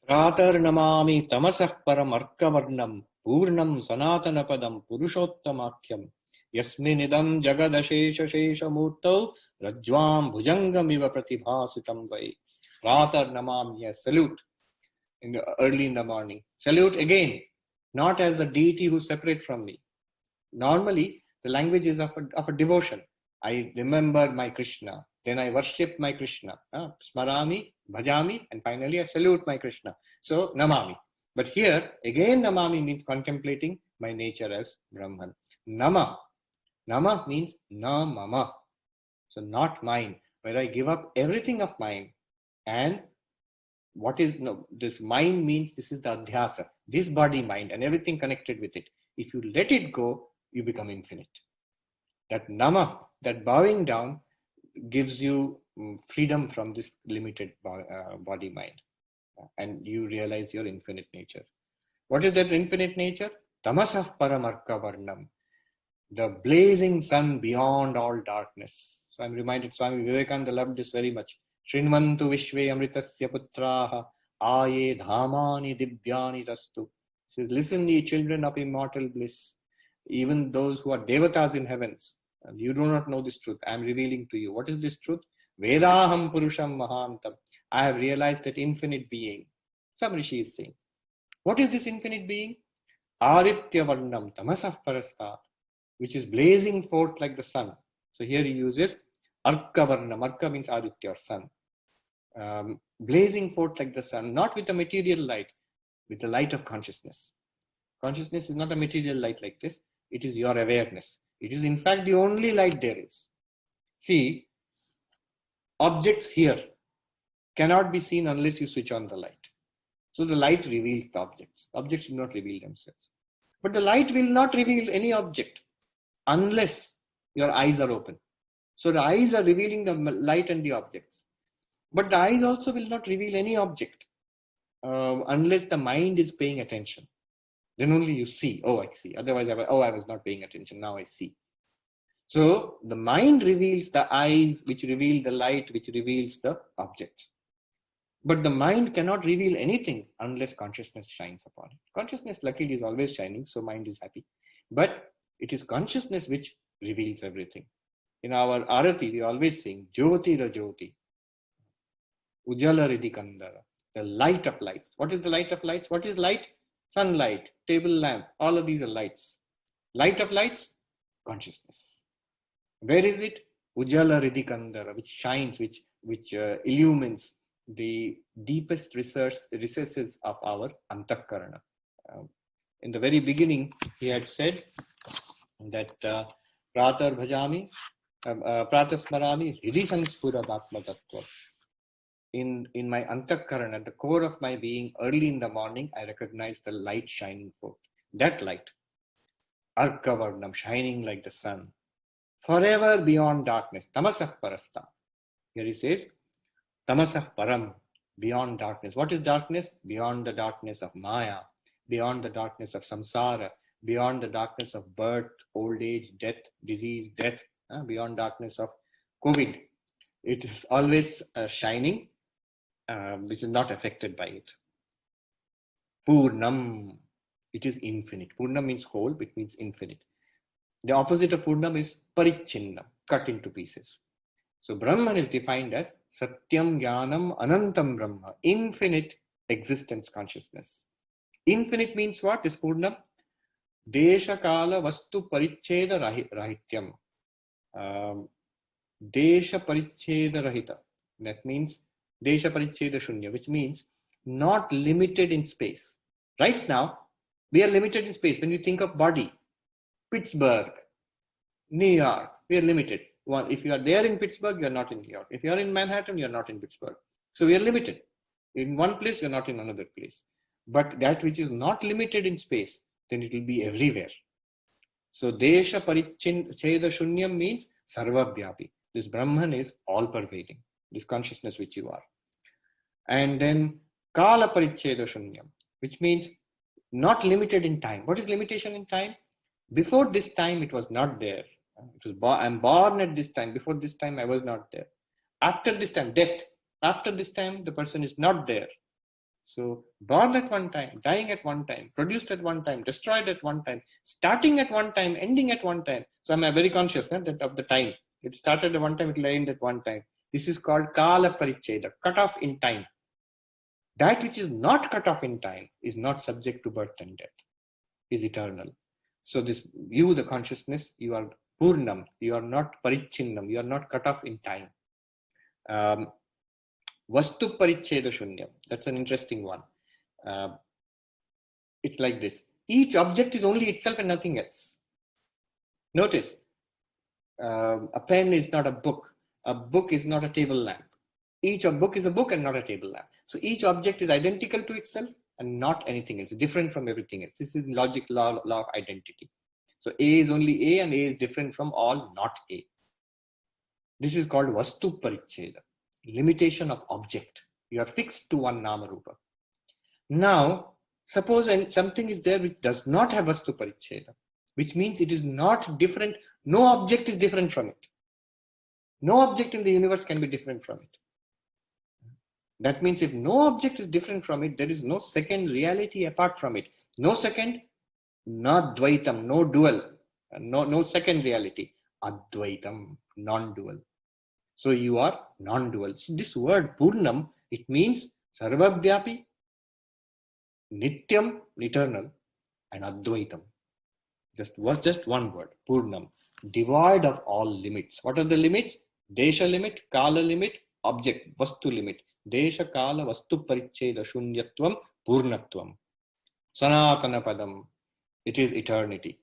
Pratar namami tamasah paramarkavarnam purnam sanatanapadam purushottamakyam yasminidam jagadashesha shesha murtau rajvam bhujangamiva pratibhasitam vai. Pratar namami, a salute early in the morning. Salute again, not as a deity who is separate from me. Normally, the language is of a devotion. I remember my Krishna, then I worship my Krishna. Smarami, bhajami, and finally I salute my Krishna. So, namami. But here, again namami means contemplating my nature as Brahman. Nama. Nama means na mama. So, not mine, where I give up everything of mine. And this mind means this is the adhyasa, this body, mind, and everything connected with it. If you let it go, you become infinite. That nama, that bowing down, gives you freedom from this limited body mind, and you realize your infinite nature. What is that infinite nature? Tamasah Paramarka Varnam, the blazing sun beyond all darkness. So I'm reminded Swami Vivekananda loved this very much. Shrinvantu Vishve Amritasya Putraha Aye Dhamani Divyani Rastu. He says, listen, ye children of immortal bliss, even those who are devatas in heavens. And you do not know this truth. I am revealing to you. What is this truth? Vedaham Purusham Mahantam. I have realized that infinite being. Some Rishi is saying. What is this infinite being? Aritya Varnam Tamasah Parastat, which is blazing forth like the sun. So here he uses Arka Varnam. Arka means Aditya or sun. Blazing forth like the sun, not with a material light, with the light of consciousness. Consciousness is not a material light like this. It is your awareness. It is in fact the only light there is. See, objects here cannot be seen unless you switch on the light. So the light reveals the objects. Objects do not reveal themselves. But the light will not reveal any object unless your eyes are open. So the eyes are revealing the light and the objects. But the eyes also will not reveal any object unless the mind is paying attention. Then only you see. Oh, I see. Otherwise, I was not paying attention. Now I see. So the mind reveals the eyes, which reveal the light, which reveals the objects. But the mind cannot reveal anything unless consciousness shines upon it. Consciousness, luckily, is always shining, so mind is happy. But it is consciousness which reveals everything. In our Arati, we always sing, Jyoti Ra Jyoti, Ujala Riddhi Kandara, the light of lights. What is the light of lights? What is light? Sunlight, table lamp, all of these are lights. Light of lights, consciousness. Where is it? Ujala Riddhi Kandara, which shines, which illumines the deepest recesses of our antakarana. In the very beginning, he had said that Pratah Bhajami, Pratah Smarami, Hridhi Sanspura Atma Tattva. In my antakarana, at the core of my being, early in the morning, I recognize the light shining forth. That light, Arka Varnam, shining like the sun, forever beyond darkness, Tamasah Parasta. Here he says, Tamasah Param, beyond darkness. What is darkness? Beyond the darkness of Maya, beyond the darkness of samsara, beyond the darkness of birth, old age, death, disease, death, beyond darkness of COVID. It is always shining, which is not affected by it. Purnam, it is infinite. Purnam means whole, it means infinite. The opposite of Purnam is Parichinnam, cut into pieces. So Brahman is defined as Satyam Jnanam Anantam Brahma, infinite existence consciousness. Infinite means what? Is Purnam? Desha Kala Vastu Paricheda Rahityam. Desha Paricheda Rahita. That means Desha Paricheda Shunya, which means not limited in space. Right now, we are limited in space. When we think of body, Pittsburgh, New York, we are limited. If you are there in Pittsburgh, you are not in New York. If you are in Manhattan, you are not in Pittsburgh. So we are limited. In one place, you are not in another place. But that which is not limited in space, then it will be everywhere. So Desha Paricheda Shunyam means Sarvapriyananda. This Brahman is all pervading, this consciousness which you are. And then Kala Paricheda Shunyam, which means not limited in time. What is limitation in time? Before this time, it was not there. I'm born at this time. Before this time, I was not there. After this time, death. After this time, the person is not there. So born at one time, dying at one time, produced at one time, destroyed at one time, starting at one time, ending at one time. So I'm very conscious that of the time. It started at one time, it will end at one time. This is called Kala Paricheda, cut off in time. That which is not cut off in time is not subject to birth and death, is eternal. So this you, the consciousness, you are Purnam, you are not Parichinnam, you are not cut off in time. Vastu Paricheda Shunyam, that's an interesting one. It's like this. Each object is only itself and nothing else. Notice, a pen is not a book. A book is not a table lamp. Each book is a book and not a table lamp. So each object is identical to itself and not anything else, different from everything else. This is logic, law of identity. So A is only A and A is different from all not A. This is called Vastu Paricheda, limitation of object. You are fixed to one Nama Rupa. Now, Suppose something is there which does not have Vastu Paricheda, which means it is not different. No object is different from it. No object in the universe can be different from it. That means if no object is different from it, there is no second reality apart from it. No second, not Dvaitam, no dual, no second reality. Advaitam, non-dual. So you are non-dual. So this word Purnam, it means Sarvavyapi, Nityam, eternal, and Advaitam. Just one word, Purnam, devoid of all limits. What are the limits? Desha limit, Kala limit, object, Vastu limit. Desha, Kala, Vastu Paricheda, Shunyatvam, Purnatvam. Sanatana Padam, it is eternity.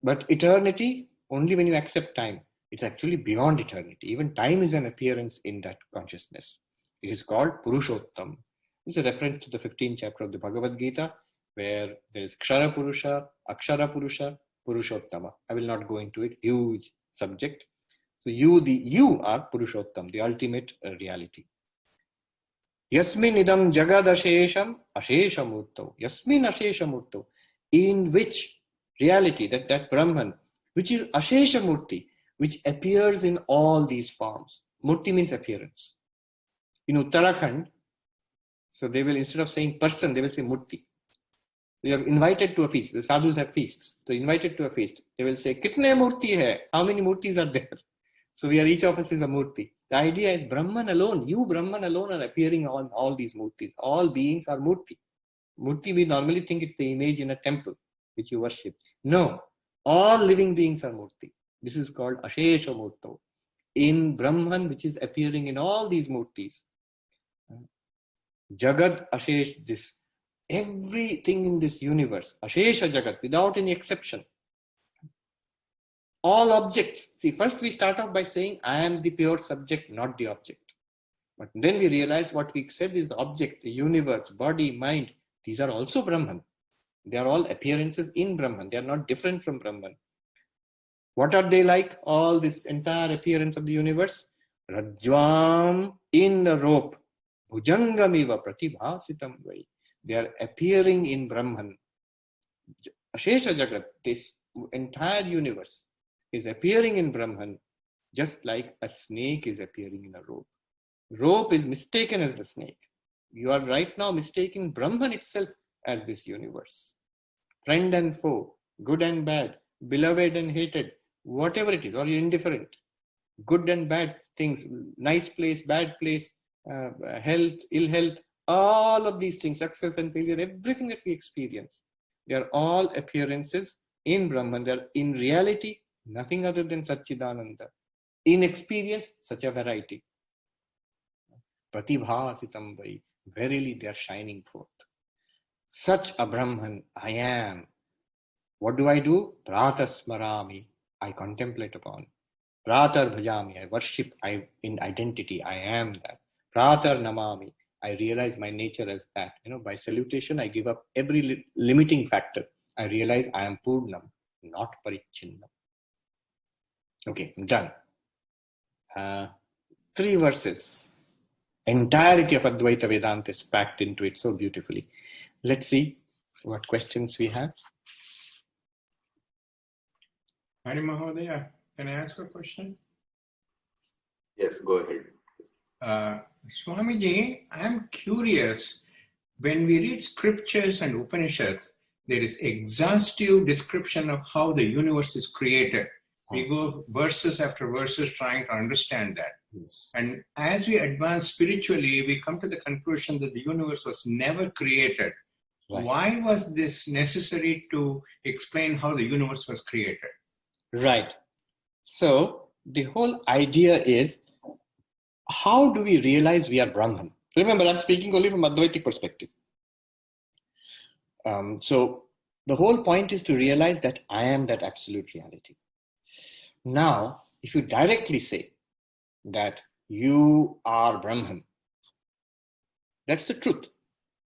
But eternity, only when you accept time. It's actually beyond eternity. Even time is an appearance in that consciousness. It is called Purushottam. This is a reference to the 15th chapter of the Bhagavad Gita, where there is Kshara Purusha, Akshara Purusha, Purushottama. I will not go into it, huge subject. So you are Purushottam, the ultimate reality. Yasmin idam jagad ashesham asheshamurto. Yasmin asheshamurto. In which reality, that Brahman, which is Asheshamurti, which appears in all these forms. Murti means appearance. In Uttarakhand, so they will, instead of saying person, they will say Murti. So you are invited to a feast. The sadhus have feasts. So invited to a feast, they will say, Kitne Murti hai? How many Murtis are there? So each of us is a Murti. The idea is Brahman alone, you Brahman alone are appearing on all these Murtis. All beings are Murti. Murti, we normally think it's the image in a temple which you worship. No, all living beings are Murti. This is called Ashesha Murto. In Brahman, which is appearing in all these Murtis. Jagad Ashesh, this everything in this universe, Ashesha Jagat, without any exception. All objects. See, first we start off by saying, I am the pure subject, not the object. But then we realize what we said is the object, the universe, body, mind. These are also Brahman. They are all appearances in Brahman. They are not different from Brahman. What are they like? All this entire appearance of the universe? Rajvam, in the rope. Bhujangamiva pratibhasitam vai. They are appearing in Brahman. Ashesha Jagat, this entire universe, is appearing in Brahman just like a snake is appearing in a rope. Rope is mistaken as the snake. You are right now mistaking Brahman itself as this universe. Friend and foe, good and bad, beloved and hated, whatever it is, or you're indifferent. Good and bad things, nice place, bad place, health, ill health, all of these things, success and failure, everything that we experience, they are all appearances in Brahman. They are in reality nothing other than Satchidananda. In experience, such a variety. Pratibhasitam vai. Verily they are shining forth. Such a Brahman I am. What do? Pratah smarami. I contemplate upon. Pratah bhajami. I worship. In identity. I am that. Pratah namami. I realize my nature as that. By salutation, I give up every limiting factor. I realize I am Purnam, not Parichinnam. Okay, I'm done. 3 verses. Entirety of Advaita Vedanta is packed into it so beautifully. Let's see what questions we have. Hari Mahodaya, can I ask a question? Yes, go ahead. Swamiji, I'm curious. When we read scriptures and Upanishads, there is exhaustive description of how the universe is created. We go verses after verses trying to understand that. Yes. And as we advance spiritually, we come to the conclusion that the universe was never created. Right. Why was this necessary to explain how the universe was created? Right. So the whole idea is, how do we realize we are Brahman? Remember, I'm speaking only from Advaitic perspective. So the whole point is to realize that I am that absolute reality. Now, if you directly say that you are Brahman, that's the truth.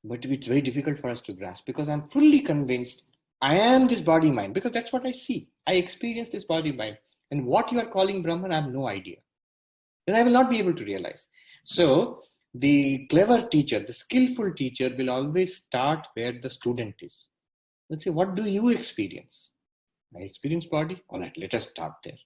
But it's very difficult for us to grasp, because I'm fully convinced I am this body mind, because that's what I see. I experience this body mind. And what you are calling Brahman, I have no idea. Then I will not be able to realize. So The clever teacher, the skillful teacher will always start where the student is. Let's say, what do you experience? I experience body. All right, let us start there.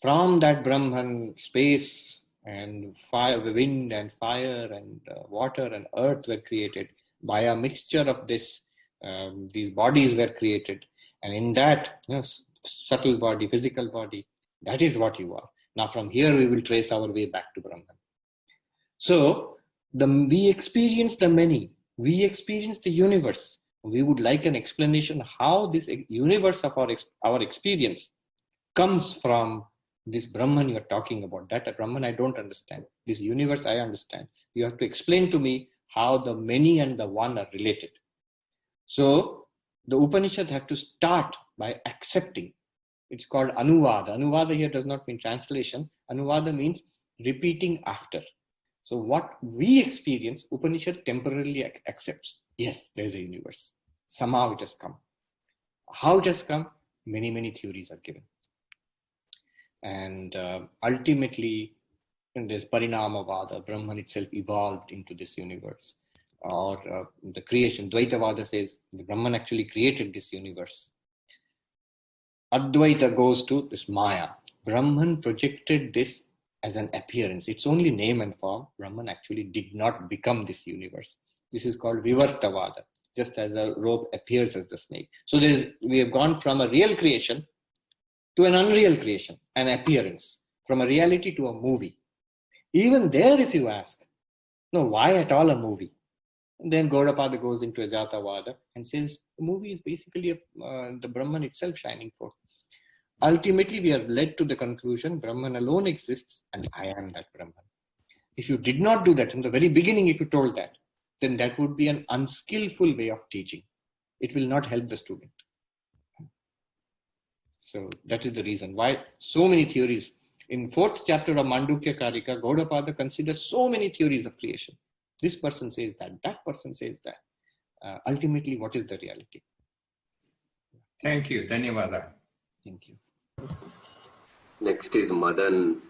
From that Brahman, space and fire, wind and fire and water and earth were created. By a mixture of this, these bodies were created. And in that, subtle body, physical body, that is what you are. Now from here we will trace our way back to Brahman. So we experience the many, we experience the universe. We would like an explanation how this universe of our experience comes from this Brahman you are talking about. That Brahman I don't understand. This universe I understand. You have to explain to me how the many and the one are related. So the Upanishad have to start by accepting. It's called Anuvada. Anuvada here does not mean translation. Anuvada means repeating after. So what we experience, Upanishad temporarily accepts. Yes, there is a universe. Somehow it has come. How it has come? Many, many theories are given. And ultimately, there's Parinamavada. Brahman itself evolved into this universe. Or the creation. Dvaitavada says the Brahman actually created this universe. Advaita goes to this Maya. Brahman projected this as an appearance. It's only name and form. Brahman actually did not become this universe. This is called Vivartavada, just as a rope appears as the snake. So we have gone from a real creation to an unreal creation, an appearance, from a reality to a movie. Even there, if you ask, no, why at all a movie? And then Gaudapada goes into Ajatavada and says the movie is basically the Brahman itself shining forth. Ultimately, we are led to the conclusion Brahman alone exists and I am that Brahman. If you did not do that from the very beginning, if you told that, then that would be an unskillful way of teaching. It will not help the student. So that is the reason why so many theories. In 4th chapter of Mandukya Karika, Gaudapada considers so many theories of creation. This person says that person says that. Ultimately, what is the reality? Thank you. Dhanyavada. Thank you. Next is Madan.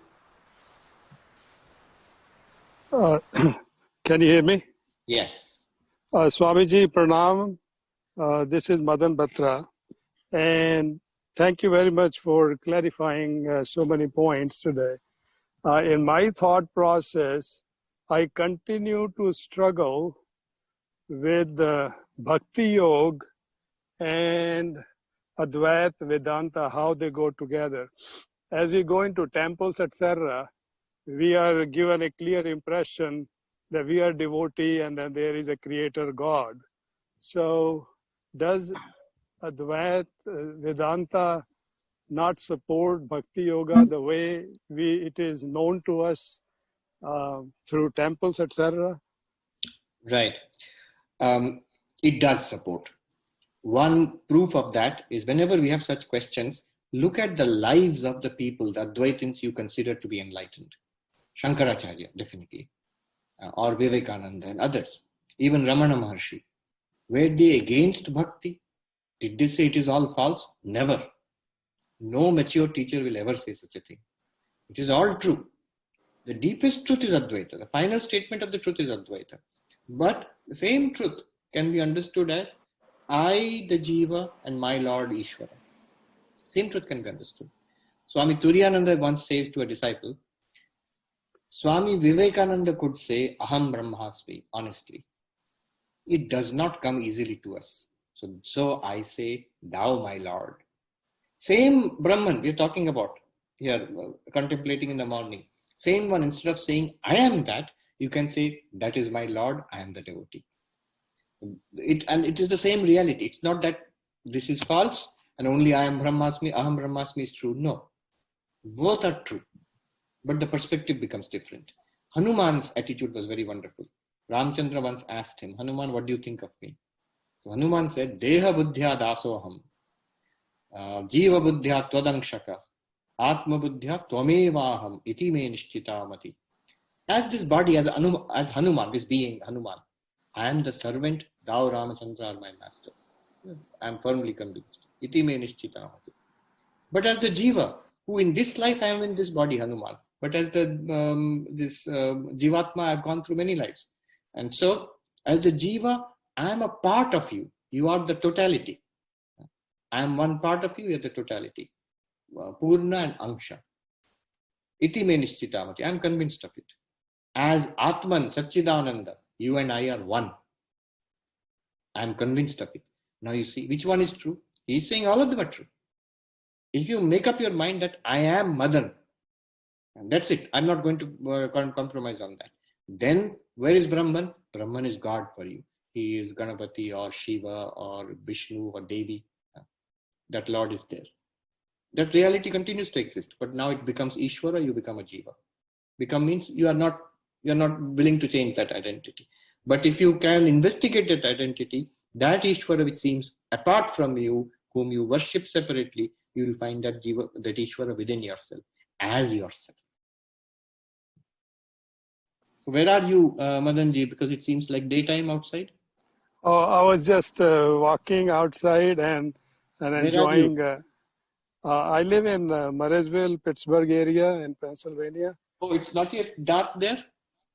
Can you hear me? Yes. Swamiji, Pranam. This is Madan Batra. And thank you very much for clarifying so many points today. In my thought process, I continue to struggle with Bhakti Yoga and Advaita, Vedanta, how they go together. As we go into temples, etc., we are given a clear impression that we are devotee and that there is a creator God. So does Advaita, Vedanta not support Bhakti Yoga the way it is known to us through temples, etc.? Right. It does support. One proof of that is whenever we have such questions, look at the lives of the people, the Advaitins you consider to be enlightened. Shankaracharya, definitely. Or Vivekananda and others. Even Ramana Maharshi. Were they against bhakti? Did they say it is all false? Never. No mature teacher will ever say such a thing. It is all true. The deepest truth is Advaita. The final statement of the truth is Advaita. But the same truth can be understood as I, the Jiva, and my Lord Ishvara. Same truth can be understood. Swami Turiyananda once says to a disciple, Swami Vivekananda could say, Aham Brahmasmi, honestly. It does not come easily to us. So I say, Thou, my Lord. Same Brahman we are talking about here, contemplating in the morning. Same one, instead of saying, I am that, you can say, that is my Lord, I am the devotee. It is the same reality. It's not that this is false and only I am Brahmasmi, Aham Brahmasmi is true. No. Both are true. But the perspective becomes different. Hanuman's attitude was very wonderful. Ramchandra once asked him, Hanuman, what do you think of me? So Hanuman said, Deha buddhya dasoham, jiva buddhya twadangshaka, atma buddhya tvamevaham, iti me nishchitamati. As this body, as Hanuman, this being Hanuman, I am the servant, thou Ramachandra are my master. I am firmly convinced. Iti me nishchitamati. But as the jiva, who in this life I am in this body, Hanuman, But as the this Jivatma, I've gone through many lives. And so, as the Jiva, I am a part of you. You are the totality. I am one part of you, you are the totality. Purna and Angsha. Iti me nishchitamati. I am convinced of it. As Atman, Satchidananda, you and I are one. I am convinced of it. Now you see, which one is true? He is saying all of them are true. If you make up your mind that I am Madan, and that's it, I'm not going to compromise on that. Then where is Brahman? Brahman is God for you. He is Ganapati or Shiva or Vishnu or Devi. That Lord is there. That reality continues to exist, but now it becomes Ishvara, you become a Jiva. Become means you are not willing to change that identity. But if you can investigate that identity, that Ishvara which seems apart from you, whom you worship separately, you will find that Jiva, that Ishvara within yourself, as yourself. So where are you, Madanji? Because it seems like daytime outside. Oh, I was just walking outside and enjoying. I live in Murraysville, Pittsburgh area in Pennsylvania. Oh, it's not yet dark there?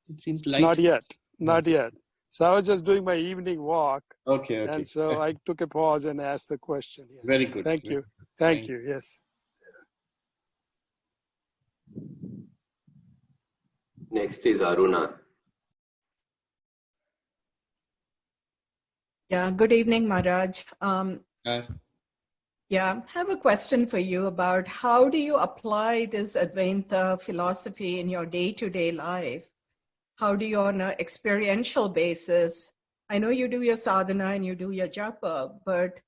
It seems light. Not yet. Not yet. So I was just doing my evening walk. Okay. And so I took a pause and asked the question. Yes. Very good. Thank you. Thank you. Yes. Next is Aruna. Yeah, good evening, Maharaj. Yeah, I have a question for you about how do you apply this Advaita philosophy in your day-to-day life? How do you, on an experiential basis, I know you do your sadhana and you do your japa, but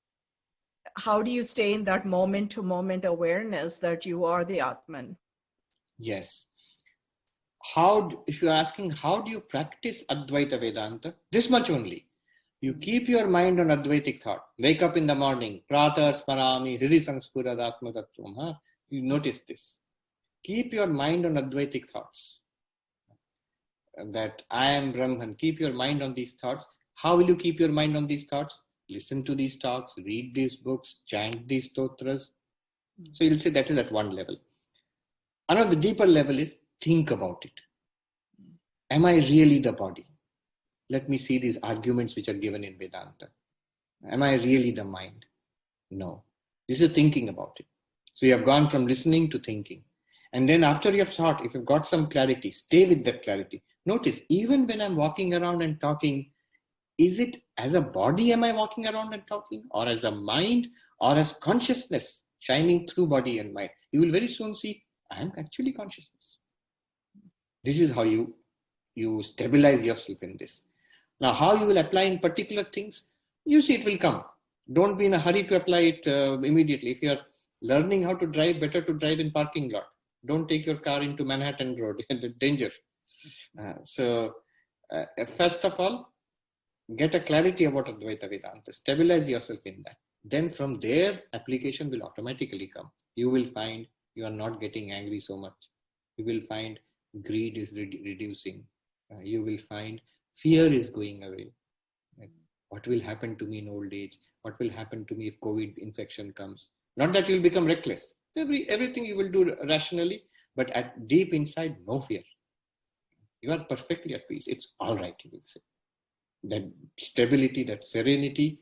how do you stay in that moment-to-moment awareness that you are the Atman? Yes. If you're asking, how do you practice Advaita Vedanta? This much only. You keep your mind on Advaitic thought. Wake up in the morning. Pratah Smarami Hridi Sanspurad Atma Tattvam. You notice this. Keep your mind on Advaitic thoughts. That I am Brahman. Keep your mind on these thoughts. How will you keep your mind on these thoughts? Listen to these talks, read these books, chant these stotras. So you'll say that is at one level. Another deeper level is think about it. Am I really the body? Let me see these arguments which are given in Vedanta. Am I really the mind? No. This is thinking about it. So you have gone from listening to thinking. And then after you have thought, if you've got some clarity, stay with that clarity. Notice, even when I'm walking around and talking, is it as a body am I walking around and talking? Or as a mind? Or as consciousness shining through body and mind? You will very soon see, I am actually consciousness. This is how you stabilize yourself in this. Now, how you will apply in particular things, you see it will come. Don't be in a hurry to apply it immediately. If you are learning how to drive, better to drive in parking lot. Don't take your car into Manhattan Road, danger. First of all, get a clarity about Advaita Vedanta. Stabilize yourself in that. Then from there, application will automatically come. You will find you are not getting angry so much. You will find greed is reducing. You will find fear is going away. What will happen to me in old age? What will happen to me if COVID infection comes? Not that you will become reckless. Everything you will do rationally, but at deep inside, no fear. You are perfectly at peace. It's all right, you will say. That stability, that serenity,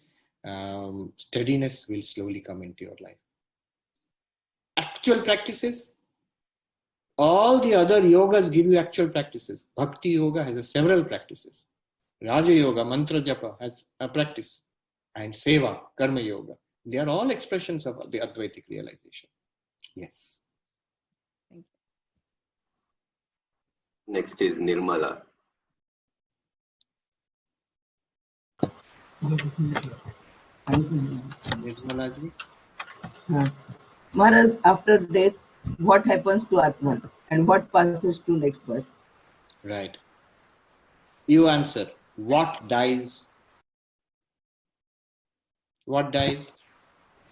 steadiness will slowly come into your life. Actual practices, all the other yogas give you actual practices. Bhakti yoga has several practices. Raja yoga, mantra japa has a practice. And seva, karma yoga. They are all expressions of the Advaitic realization. Yes. Thank you. Next is Nirmala. Nirmala ji. Maharaj, after death, what happens to Atman and what passes to next birth? Right. You answer. What dies? What dies?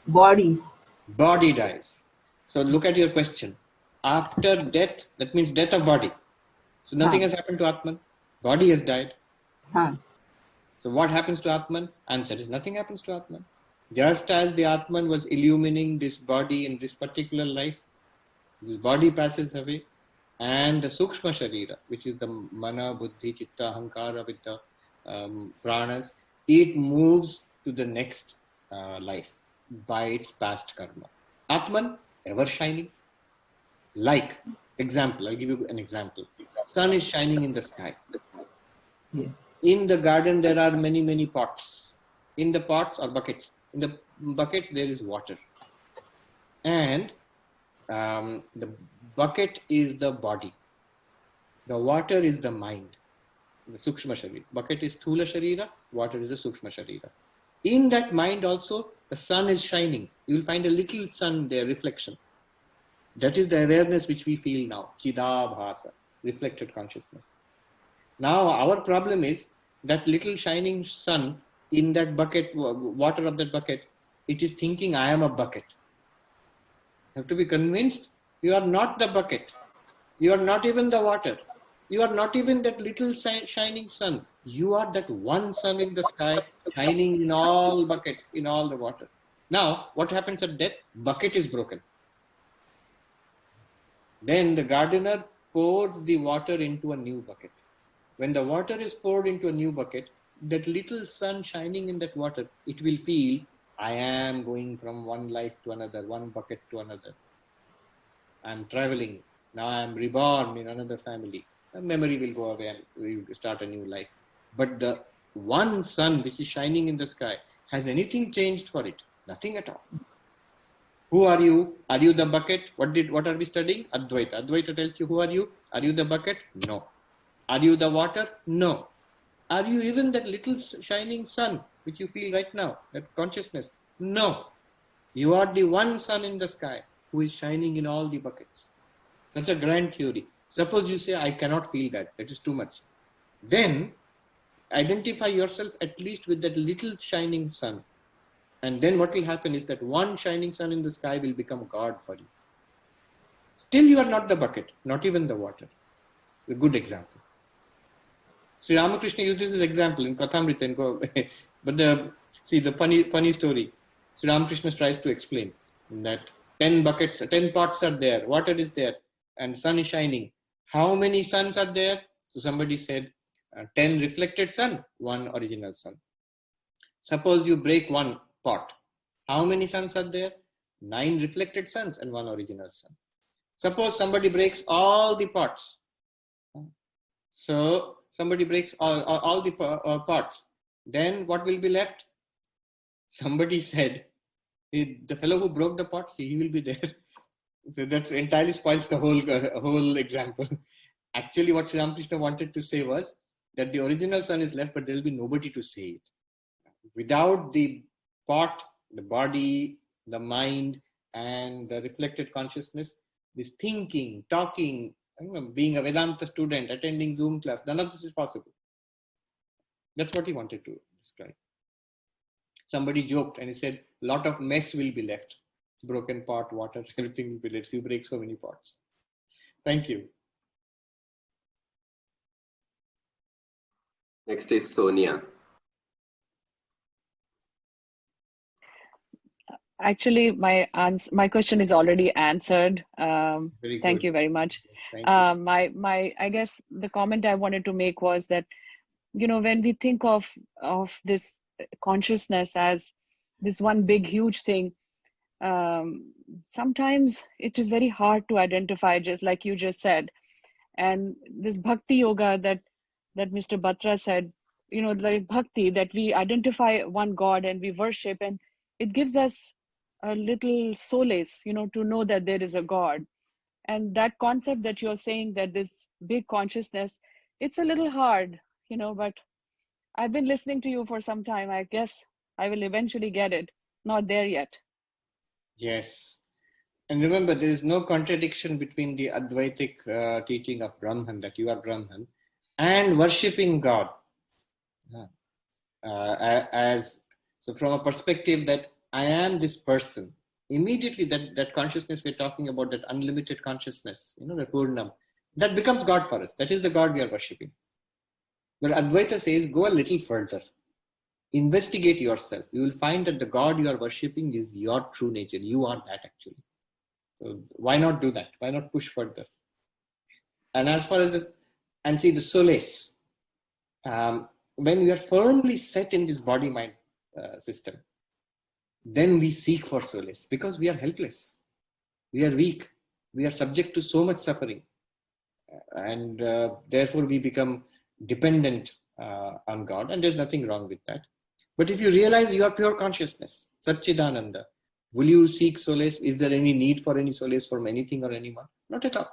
Body. Body dies. So look at your question. After death, that means death of body. So nothing has happened to Atman. Body has died. So what happens to Atman? Answer is nothing happens to Atman. Just as the Atman was illumining this body in this particular life, this body passes away. and the Sukshma Sharira, which is the Mana, Buddhi, Chitta, Ahankara with the pranas, it moves to the next life by its past karma. Atman, ever shining. Like, example, I'll give you an example. Sun is shining in the sky. Yeah. In the garden, there are many, many pots. In the pots or buckets. In the buckets, there is water. And the bucket is the body. The water is the mind, the Sukshma Sharira. Bucket is Sthula Sharira, water is the Sukshma Sharira. In that mind also, the sun is shining. You will find a little sun there, reflection. That is the awareness which we feel now, Chidabhasa, reflected consciousness. Now our problem is that little shining sun in that bucket, water of that bucket, it is thinking I am a bucket. You have to be convinced you are not the bucket. You are not even the water. You are not even that little shining sun. You are that one sun in the sky, shining in all buckets, in all the water. Now, what happens at death? Bucket is broken. Then the gardener pours the water into a new bucket. When the water is poured into a new bucket, that little sun shining in that water, it will feel, I am going from one life to another, one bucket to another. I am traveling. Now I am reborn in another family. The memory will go away and we will start a new life. But the one sun which is shining in the sky, has anything changed for it? Nothing at all. Who are you? Are you the bucket? What are we studying? Advaita. Advaita tells you, who are you? Are you the bucket? No. Are you the water? No. Are you even that little shining sun which you feel right now, that consciousness? No. You are the one sun in the sky who is shining in all the buckets. Such a grand theory. Suppose you say, I cannot feel that. That is too much. Then identify yourself at least with that little shining sun. And then what will happen is that one shining sun in the sky will become God for you. Still you are not the bucket, not even the water. A good example. Sri Ramakrishna used this as example in Kathamrita. But the funny story. Sri Ramakrishna tries to explain that 10 buckets, 10 pots are there, water is there, and sun is shining. How many suns are there? So somebody said 10 reflected sun, one original sun. Suppose you break one pot. How many suns are there? 9 reflected suns and one original sun. Suppose somebody breaks all the pots. So somebody breaks all the pots. Then what will be left? Somebody said, the fellow who broke the pots, he will be there. So that entirely spoils the whole example. Actually, what Sri Ramakrishna wanted to say was that the original sun is left, but there will be nobody to say it. Without the pot, the body, the mind, and the reflected consciousness, this thinking, talking, being a Vedanta student, attending Zoom class, none of this is possible. That's what he wanted to describe. Somebody joked and he said, lot of mess will be left. Broken pot, water, everything will be left if you break so many pots. Thank you. Next is Sonia. Actually, my question is already answered. Thank you very much. Thank you. I guess the comment I wanted to make was that, when we think of this consciousness as this one big, huge thing, sometimes it is very hard to identify, just like you just said. And this bhakti yoga that Mr. Batra said, like bhakti, that we identify one God and we worship, and it gives us a little solace, to know that there is a God. And that concept that you're saying, that this big consciousness, it's a little hard, but I've been listening to you for some time. I guess I will eventually get it. Not there yet. Yes. And remember, there is no contradiction between the Advaitic teaching of Brahman, that you are Brahman, and worshipping God. So from a perspective that I am this person, immediately that consciousness we're talking about, that unlimited consciousness, the Purnam, that becomes God for us. That is the God we are worshipping. But Advaita says, go a little further. Investigate yourself. You will find that the God you are worshipping is your true nature. You are that actually. So why not do that? Why not push further? And as far as and see the solace, when we are firmly set in this body-mind system, then we seek for solace because we are helpless, we are weak, we are subject to so much suffering, and therefore we become dependent on God, and there's nothing wrong with that. But if you realize you are pure consciousness, Satchidananda, will you seek solace? Is there any need for any solace from anything or anyone? Not at all.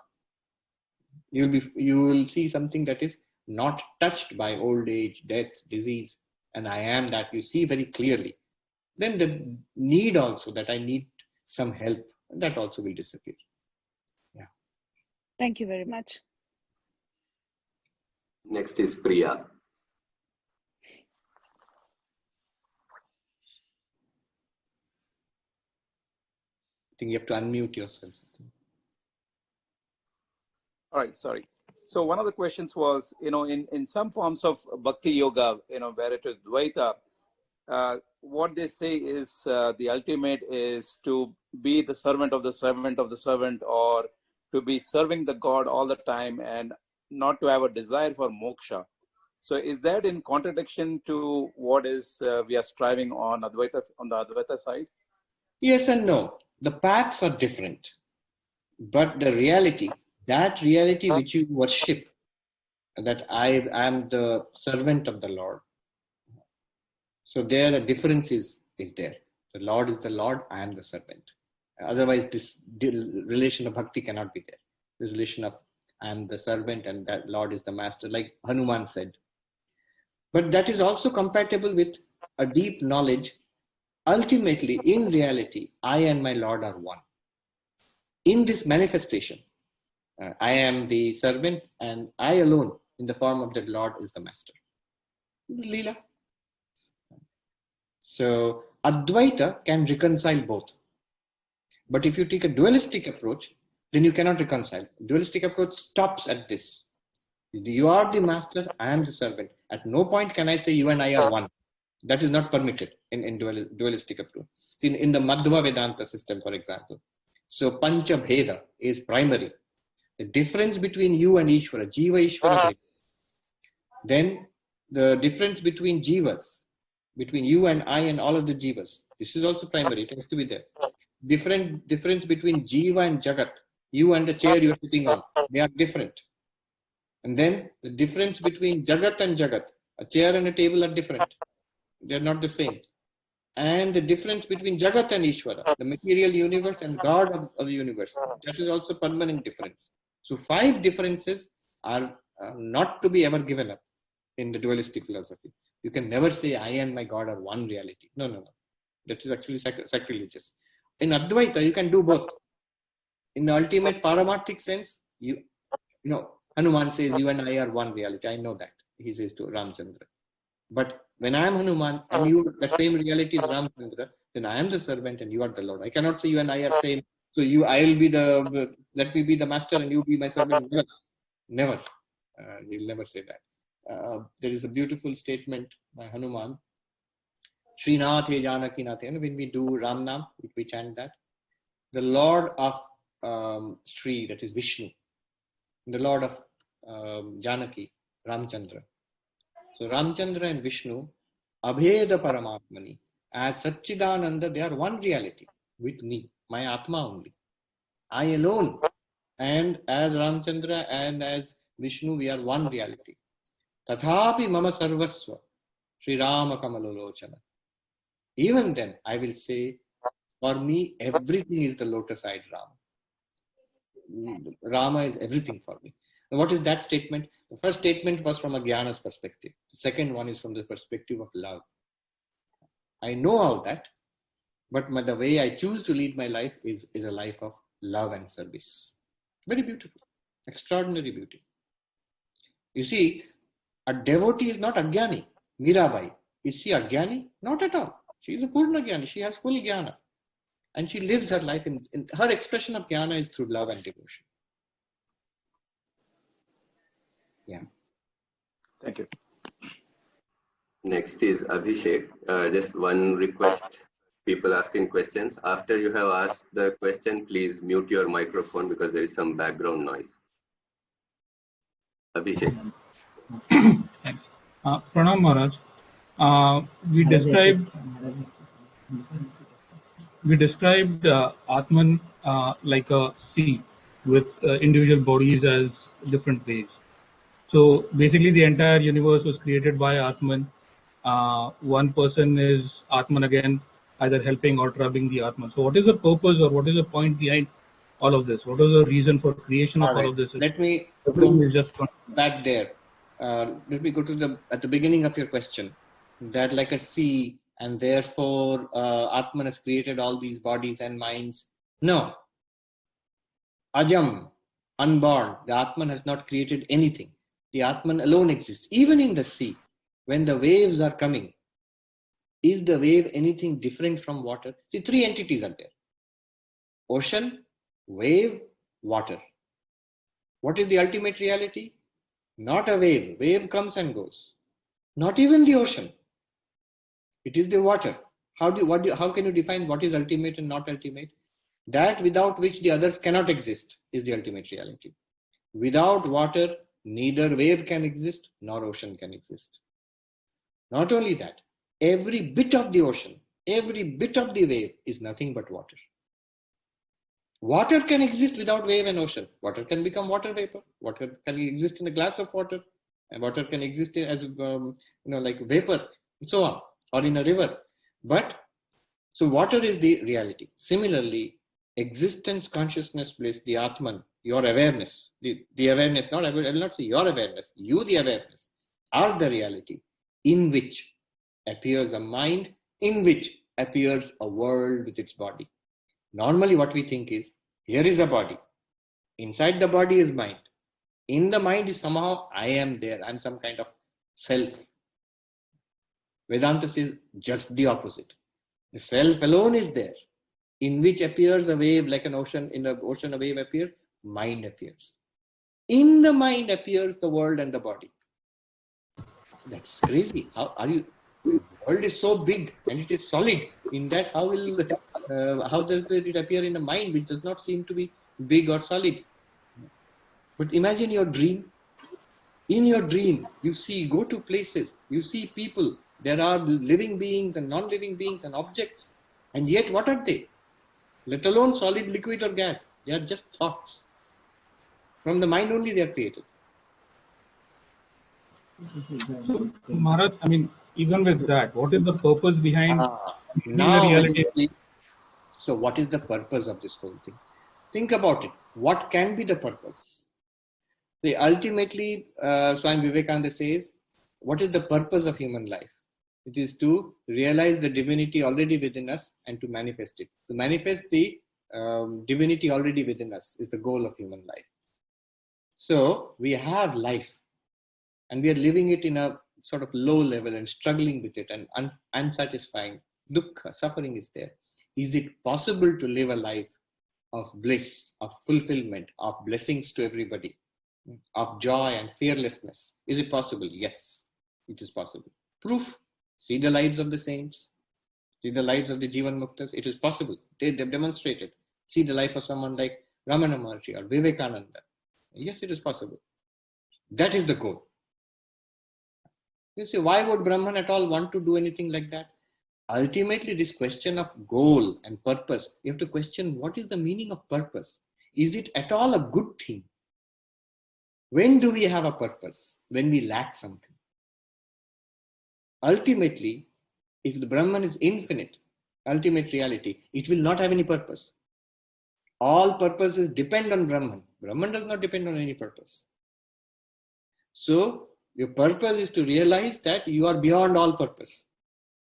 You will see something that is not touched by old age, death, disease, and I am that you see very clearly. Then the need also that I need some help, that also will disappear. Yeah. Thank you very much. Next is Priya. I think you have to unmute yourself. All right, sorry. So one of the questions was, in some forms of bhakti yoga, where it is Dvaita, what they say is the ultimate is to be the servant of the servant of the servant, or to be serving the God all the time and not to have a desire for moksha. So is that in contradiction to what is we are striving on Advaita, on the Advaita side? Yes and no. The paths are different, but the reality, that reality which you worship, that I am the servant of the Lord. So there a difference is there. The Lord is the Lord, I am the servant. Otherwise this relation of bhakti cannot be there. This relation of I am the servant and that Lord is the master, like Hanuman said. But that is also compatible with a deep knowledge. Ultimately, in reality, I and my Lord are one. In this manifestation, I am the servant and I alone in the form of that Lord is the master. Leela. So Advaita can reconcile both. But if you take a dualistic approach, then you cannot reconcile. Dualistic approach stops at this. You are the master, I am the servant. At no point can I say you and I are one. That is not permitted in dualistic approach. See, in the Madhva Vedanta system, for example. So Pancha Bheda is primary. The difference between you and Ishvara, Jiva Ishvara Bheda. Then the difference between Jivas, between you and I and all of the Jivas. This is also primary, it has to be there. Difference between Jiva and Jagat, you and the chair you are sitting on, they are different. And then the difference between Jagat and Jagat, a chair and a table are different. They are not the same. And the difference between Jagat and Ishvara, the material universe and God of the universe, that is also permanent difference. So 5 differences are not to be ever given up in the dualistic philosophy. You can never say I and my God are one reality. No. That is actually sacrilegious. In Advaita, you can do both. In the ultimate paramarthic sense, you know, Hanuman says you and I are one reality. I know that. He says to Ramchandra. But when I am Hanuman and you, that same reality is Ramchandra, then I am the servant and you are the Lord. I cannot say you and I are same. So I'll be let me be the master and you be my servant. Never. You'll never say that. There is a beautiful statement by Hanuman. Srinath he Janaki Nath. When we do Ram Nam, we chant that. The Lord of Sri, that is Vishnu. The Lord of Janaki, Ramchandra. So Ramchandra and Vishnu, Abheda Paramatmani, as Satchidananda, they are one reality with me, my Atma only. I alone. And as Ramchandra and as Vishnu, we are one reality. Tathapi mama sarvasva, Sri Rama Kamalolochana. Even then, I will say, for me, everything is the lotus-eyed Rama. Rama is everything for me. What is that statement? The first statement was from a Jnana's perspective. The second one is from the perspective of love. I know all that, but the way I choose to lead my life is a life of love and service. Very beautiful. Extraordinary beauty. You see, a devotee is not Ajnani. Mirabai. Is she Ajnani? Not at all. She is a Purna Jnani. She has full Jnana. And she lives her life in her expression of Jnana is through love and devotion. Yeah. Thank you. Next is Abhishek. Just one request, people asking questions. After you have asked the question, please mute your microphone because there is some background noise. Abhishek. Thanks. Pranam Maharaj, we described Atman like a sea with individual bodies as different ways. So basically, the entire universe was created by Atman. One person is Atman again, either helping or troubling the Atman. So what is the purpose or what is the point behind all of this? What is the reason for creation of all of this? Let me Everything is just back there. Let me go to at the beginning of your question. That like a sea, and therefore Atman has created all these bodies and minds. No. Ajam, unborn. The Atman has not created anything. The Atman alone exists. Even in the sea, when the waves are coming, is the wave anything different from water? See, three entities are there. Ocean, wave, water. What is the ultimate reality? Not a wave. Wave comes and goes. Not even the ocean. It is the water. How can you define what is ultimate and not ultimate? That without which the others cannot exist is the ultimate reality. Without water, neither wave can exist nor ocean can exist. Not only that, every bit of the ocean, every bit of the wave is nothing but water. Water can exist without wave and ocean. Water can become water vapor. Water can exist in a glass of water, and water can exist as like vapor, and so on, or in a river. But so water is the reality. Similarly, existence, consciousness, bliss, the Atman, your awareness, the awareness. I will not say your awareness. You, the awareness, are the reality in which appears a mind, in which appears a world with its body. Normally what we think is, here is a body. Inside the body is mind. In the mind is somehow I am there. I am some kind of self. Vedanta says just the opposite. The self alone is there, in which appears a wave like an ocean. In the ocean a wave appears, mind appears. In the mind appears the world and the body. So that's crazy. The world is so big and it is solid. In that, how does it appear in a mind which does not seem to be big or solid? But imagine your dream. In your dream, you go to places, you see people. There are living beings and non-living beings and objects. And yet, what are they? Let alone solid, liquid or gas. They are just thoughts. From the mind only they are created. So, Maharaj, even with that, what is the purpose behind now reality? So what is the purpose of this whole thing? Think about it. What can be the purpose? See, ultimately, Swami Vivekananda says, what is the purpose of human life? It is to realize the divinity already within us and to manifest it. To manifest the divinity already within us is the goal of human life. So we have life and we are living it in a sort of low level and struggling with it and unsatisfying. Dukkha, suffering is there. Is it possible to live a life of bliss, of fulfillment, of blessings to everybody, of joy and fearlessness? Is it possible? Yes, it is possible. Proof, see the lives of the saints, see the lives of the Jivan Muktas. It is possible. They've demonstrated. See the life of someone like Ramana Maharshi or Vivekananda. Yes, it is possible. That is the goal. You see, why would Brahman at all want to do anything like that? Ultimately, this question of goal and purpose, you have to question what is the meaning of purpose? Is it at all a good thing? When do we have a purpose? When we lack something. Ultimately, if the Brahman is infinite, ultimate reality, it will not have any purpose. All purposes depend on Brahman. Brahman does not depend on any purpose. So, your purpose is to realize that you are beyond all purpose.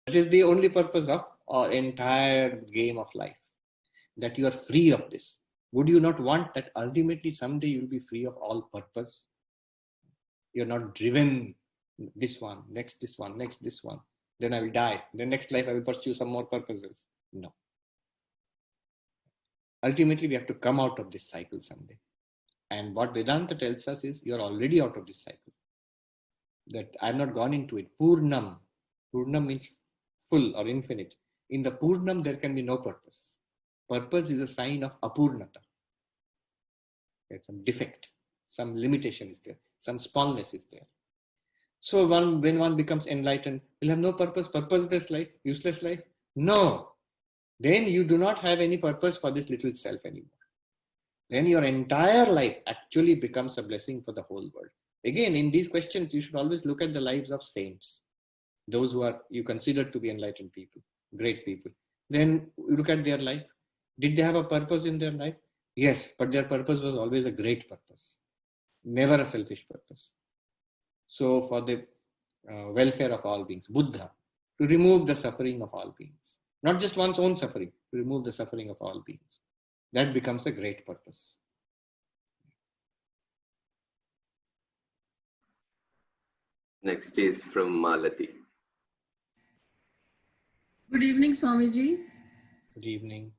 That is the only purpose of our entire game of life. That you are free of this. Would you not want that ultimately someday you will be free of all purpose? You are not driven this one, next this one, next this one. Then I will die. The next life I will pursue some more purposes. No. Ultimately we have to come out of this cycle someday. And what Vedanta tells us is you are already out of this cycle. That I have not gone into it. Purnam. Purnam means full or infinite. In the Purnam there can be no purpose. Purpose is a sign of apurnata. There's some defect, some limitation is there. some smallness is there. So when one becomes enlightened, will have no purpose, purposeless life, useless life? No. Then you do not have any purpose for this little self anymore. Then your entire life actually becomes a blessing for the whole world. Again, in these questions, you should always look at the lives of saints, those who are you consider to be enlightened people, great people. Then you look at their life. Did they have a purpose in their life? Yes, but their purpose was always a great purpose, never a selfish purpose. So for the welfare of all beings, Buddha, to remove the suffering of all beings, not just one's own suffering, to remove the suffering of all beings. That becomes a great purpose. Next is from Malati. Good evening, Swamiji. Good evening.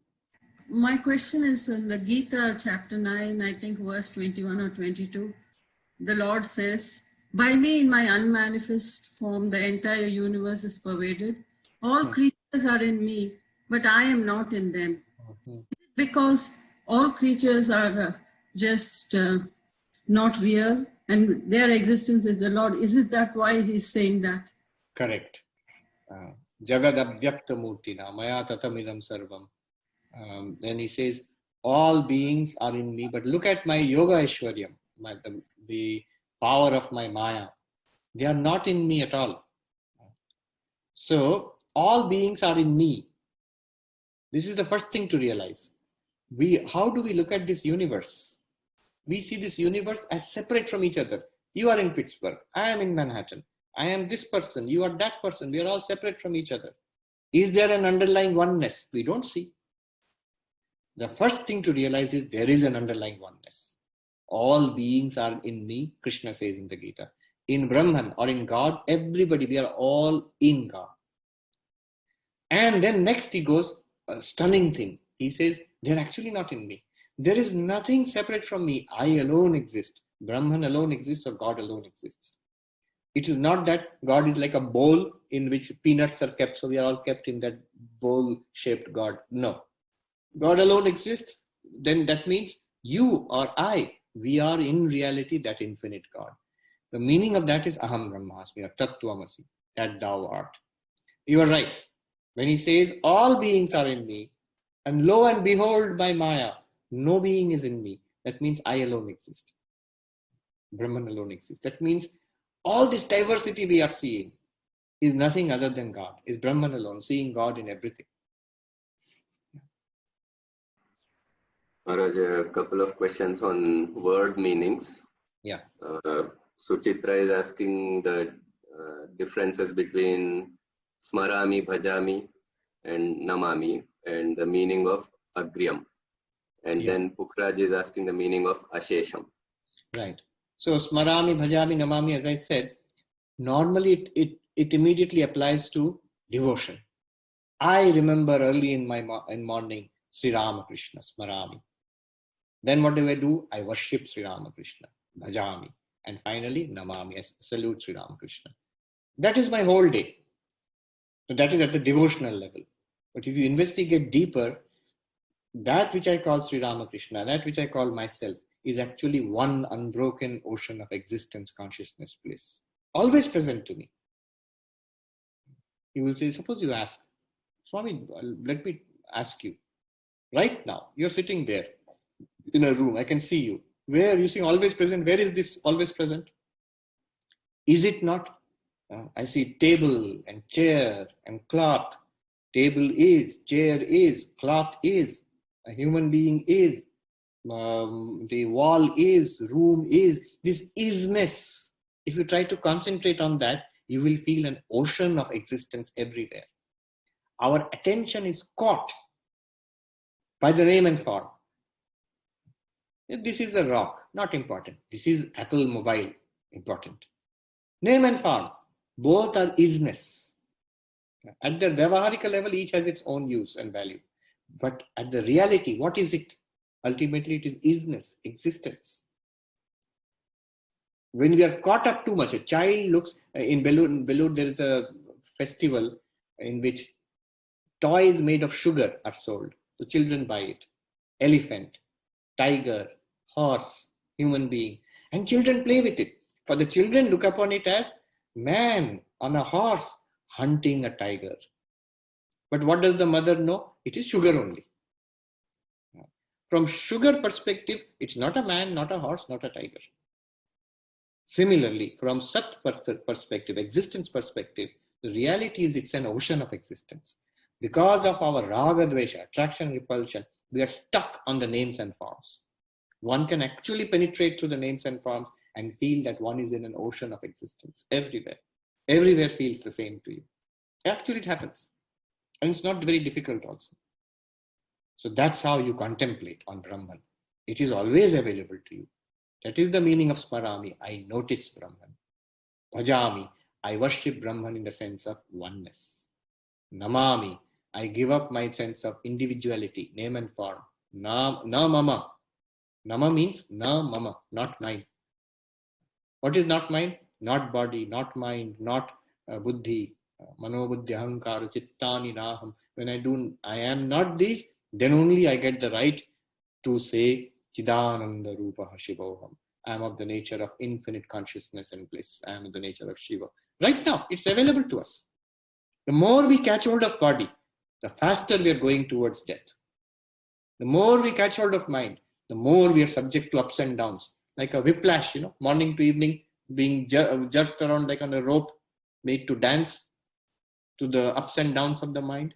My question is in the Gita, chapter 9, I think verse 21 or 22. The Lord says, "By me in my unmanifest form, the entire universe is pervaded. All creatures are in me, but I am not in them." Because all creatures are just not real and their existence is the Lord. Is it that why he's saying that? Correct. Jagad abhyakta murtina maya tatamidam sarvam. Then he says, all beings are in me, but look at my yoga aishwaryam, the power of my maya. They are not in me at all. So all beings are in me. This is the first thing to realize. How do we look at this universe? We see this universe as separate from each other. You are in Pittsburgh, I am in Manhattan. I am this person, you are that person. We are all separate from each other. Is there an underlying oneness? We don't see. The first thing to realize is there is an underlying oneness. All beings are in me, Krishna says in the Gita. In Brahman or in God, everybody, we are all in God. And then next he goes, a stunning thing. He says, they're actually not in me. There is nothing separate from me. I alone exist. Brahman alone exists or God alone exists. It is not that God is like a bowl in which peanuts are kept, so we are all kept in that bowl-shaped God. No. God alone exists, then that means you or I, we are in reality that infinite God. The meaning of that is Aham Brahmasmi or Tattvamasi, that thou art. You are right. When he says all beings are in me, and lo and behold by Maya, no being is in me, that means I alone exist. Brahman alone exists. That means all this diversity we are seeing is nothing other than God, is Brahman alone, seeing God in everything. Maharaj, a couple of questions on word meanings. Yeah. Suchitra is asking the differences between Smarami, Bhajami and Namami and the meaning of Agryam. And then Pukhraj is asking the meaning of Ashesham. Right. So Smarami, Bhajami, Namami, as I said, normally it immediately applies to devotion. I remember early in my morning, Sri Ramakrishna, Smarami. Then what do? I worship Sri Ramakrishna, Bhajami. And finally, Namami, I salute Sri Ramakrishna. That is my whole day. So that is at the devotional level. But if you investigate deeper, that which I call Sri Ramakrishna, that which I call myself, is actually one unbroken ocean of existence, consciousness, bliss. Always present to me. You will say, suppose you ask, Swami, let me ask you. Right now, you're sitting there in a room, I can see you. Where you see always present, where is this always present? Is it not? I see table and chair and cloth. Table is, chair is, cloth is, a human being is, the wall is, room is. This isness, if you try to concentrate on that, you will feel an ocean of existence everywhere. Our attention is caught by the name and form. This is a rock, not important. This is Apple mobile, important. Name and form, both are isness. At the Vyavaharika level, each has its own use and value. But at the reality, what is it? Ultimately, it is isness, existence. When we are caught up too much, a child looks, in Belur there is a festival in which toys made of sugar are sold. The children buy it. Elephant, tiger, horse, human being. And children play with it. For the children, look upon it as man on a horse hunting a tiger. But what does the mother know? It is sugar only. From sugar perspective, it's not a man, not a horse, not a tiger. Similarly, from Sat perspective, existence perspective, the reality is it's an ocean of existence. Because of our raga dvesha, attraction, repulsion, we are stuck on the names and forms. One can actually penetrate through the names and forms and feel that one is in an ocean of existence everywhere. Everywhere feels the same to you. Actually, it happens. And it's not very difficult also. So that's how you contemplate on Brahman. It is always available to you. That is the meaning of Smarami. I notice Brahman. Bhajami. I worship Brahman in the sense of oneness. Namami. I give up my sense of individuality, name and form. Na mama. Nama means na mama, not mine. What is not mine? Not body, not mind, not buddhi, mano buddhi ahankara chittani naham. When I am not these, then only I get the right to say Chidananda Rupaha Shivoham. I am of the nature of infinite consciousness and bliss. I am of the nature of Shiva. Right now, it's available to us. The more we catch hold of body, the faster we are going towards death. The more we catch hold of mind, the more we are subject to ups and downs. Like a whiplash, morning to evening, being jerked around like on a rope, made to dance to the ups and downs of the mind.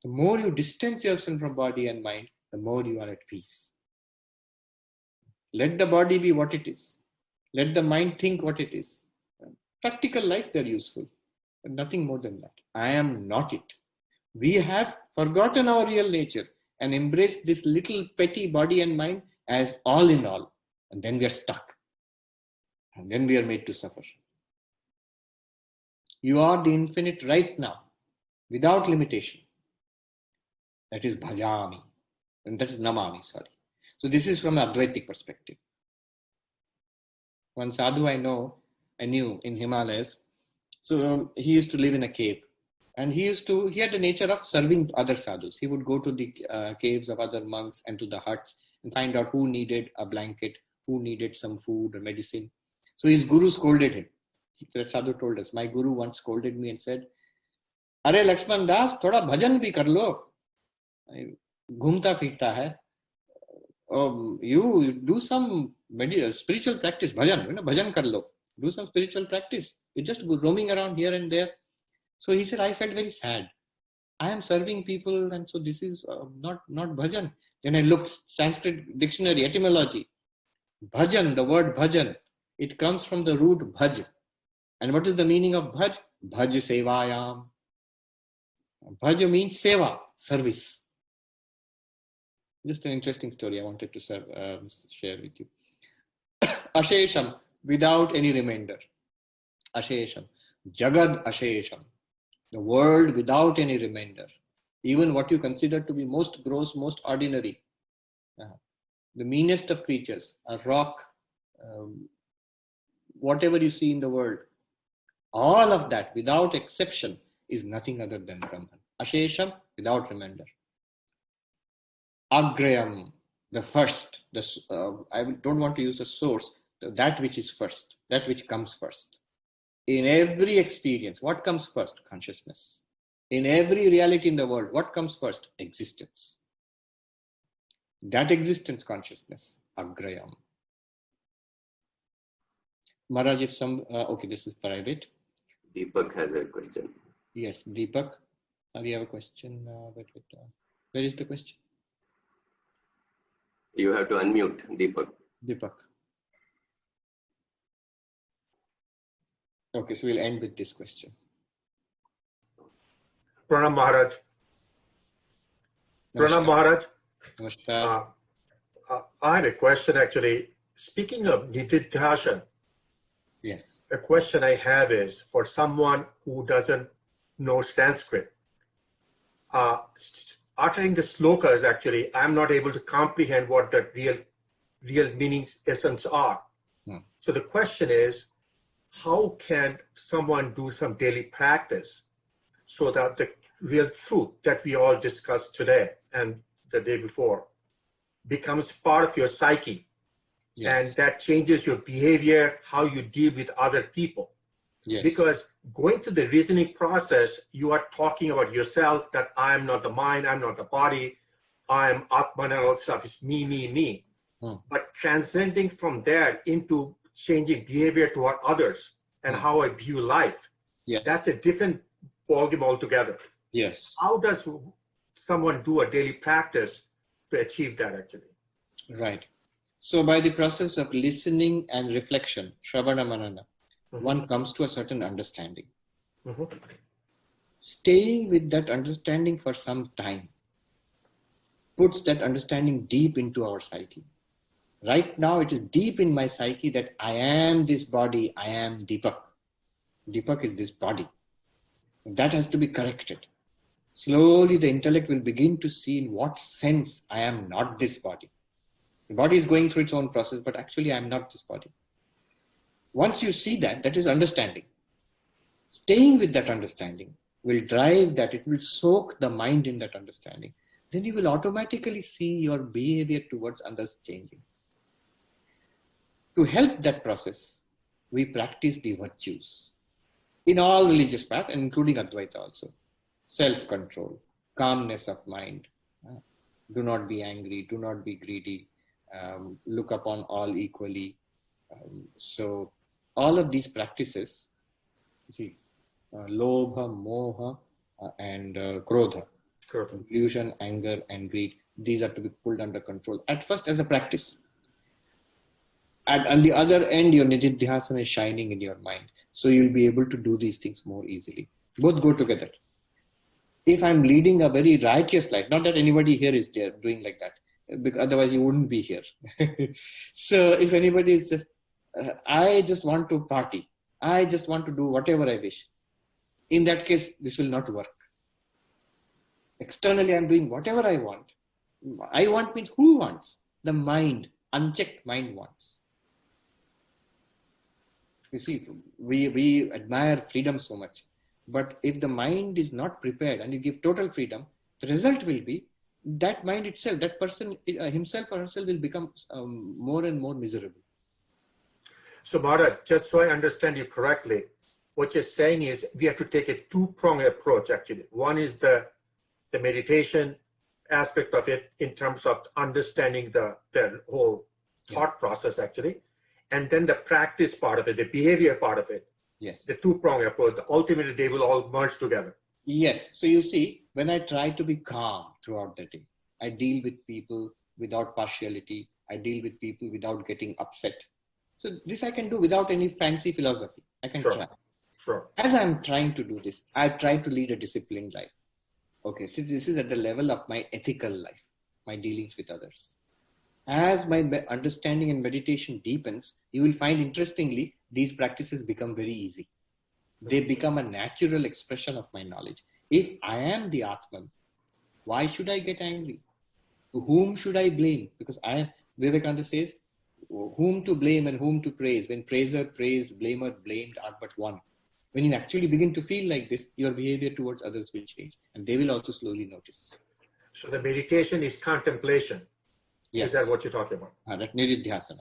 The more you distance yourself from body and mind, the more you are at peace. Let the body be what it is. Let the mind think what it is. Practical life, they're useful, but nothing more than that. I am not it. We have forgotten our real nature and embraced this little petty body and mind as all in all. And then we are stuck. And then we are made to suffer. You are the infinite right now, without limitation. That is bhajami. And that is namami, sorry. So this is from an Advaitic perspective. One sadhu I knew in Himalayas. So he used to live in a cave. And he had the nature of serving other sadhus. He would go to the caves of other monks and to the huts and find out who needed a blanket, who needed some food or medicine. So his guru scolded him. That sadhu told us, my guru once scolded me and said, Are Lakshman Das, thoda bhajan bhi kar lo. Ghumta firta hai. You do some spiritual practice, bhajan kar lo. Do some spiritual practice. You just go roaming around here and there. So he said, I felt very sad. I am serving people, and so this is not bhajan. Then I looked, Sanskrit dictionary, etymology. Bhajan, the word bhajan, it comes from the root bhaj. And what is the meaning of bhaj? Bhaj sevayam. Bhaj means seva, service. Just an interesting story I wanted to share with you. Ashesham, without any remainder. Ashesham. Jagad Ashesham. The world without any remainder. Even what you consider to be most gross, most ordinary. The meanest of creatures, a rock, whatever you see in the world. All of that, without exception, is nothing other than Brahman. Ashesham, without remainder. Agrayam, the first. I don't want to use the source. That which is first. That which comes first. In every experience, what comes first? Consciousness. In every reality in the world, what comes first? Existence. That existence, consciousness, agrayam. Maharaj, if okay, this is private. Deepak has a question. Yes, Deepak. We have a question. Where is the question? You have to unmute, Deepak. Deepak. Okay, so we'll end with this question. Pranam Maharaj. Pranam Maharaj. Namaskar. I had a question actually. Speaking of nididhyasana, yes. A question I have is for someone who doesn't know Sanskrit. Uttering the slokas, actually, I'm not able to comprehend what the real meanings, essence are. So the question is, how can someone do some daily practice so that the real truth that we all discussed today and the day before becomes part of your psyche And that changes your behavior, how you deal with other people. Because going through the reasoning process, you are talking about yourself, that I am not the mind, I'm not the body, I am Atman and all stuff, it's me. But transcending from there into changing behavior toward others and how I view life, that's a different ballgame altogether. How does someone do a daily practice to achieve that actually? Right. So by the process of listening and reflection, Shravana Manana, one comes to a certain understanding. Staying with that understanding for some time puts that understanding deep into our psyche. Right now it is deep in my psyche that I am this body, I am Deepak. Deepak is this body. That has to be corrected. Slowly the intellect will begin to see in what sense I am not this body. The body is going through its own process, but actually I am not this body. Once you see that, that is understanding. Staying with that understanding will drive that, it will soak the mind in that understanding. Then you will automatically see your behavior towards others changing. To help that process, we practice the virtues in all religious paths, including Advaita also. Self-control, calmness of mind, do not be angry, do not be greedy, look upon all equally. So all of these practices, see, lobha, moha, and krodha, illusion, anger, and greed, these are to be pulled under control. At first as a practice. And on the other end, your nididhyasana is shining in your mind. So you'll be able to do these things more easily. Both go together. If I'm leading a very righteous life, not that anybody here is there doing like that, because otherwise you wouldn't be here. So if anybody is just, I just want to party, I just want to do whatever I wish, in that case, this will not work. Externally, I'm doing whatever I want. I want means who wants? The mind, unchecked mind wants. You see, we admire freedom so much. But if the mind is not prepared and you give total freedom, the result will be that mind itself, that person himself or herself will become more and more miserable. So Maharaj, just so I understand you correctly, what you're saying is we have to take a two-pronged approach actually. One is the meditation aspect of it in terms of understanding the whole thought process actually, and then the practice part of it, the behavior part of it. Yes. The two-pronged approach, ultimately they will all merge together. Yes. So you see, when I try to be calm throughout the day, I deal with people without partiality. I deal with people without getting upset. So this I can do without any fancy philosophy. I can try. Sure. As I'm trying to do this, I try to lead a disciplined life. Okay, so this is at the level of my ethical life, my dealings with others. As my understanding and meditation deepens, you will find interestingly, these practices become very easy. They become a natural expression of my knowledge. If I am the Atman, why should I get angry? To whom should I blame? Because Vivekananda says, whom to blame and whom to praise. When praiser praised, blamer blamed are but one. When you actually begin to feel like this, your behavior towards others will change. And they will also slowly notice. So the meditation is contemplation. Yes. Is that what you're talking about? That nididhyasana.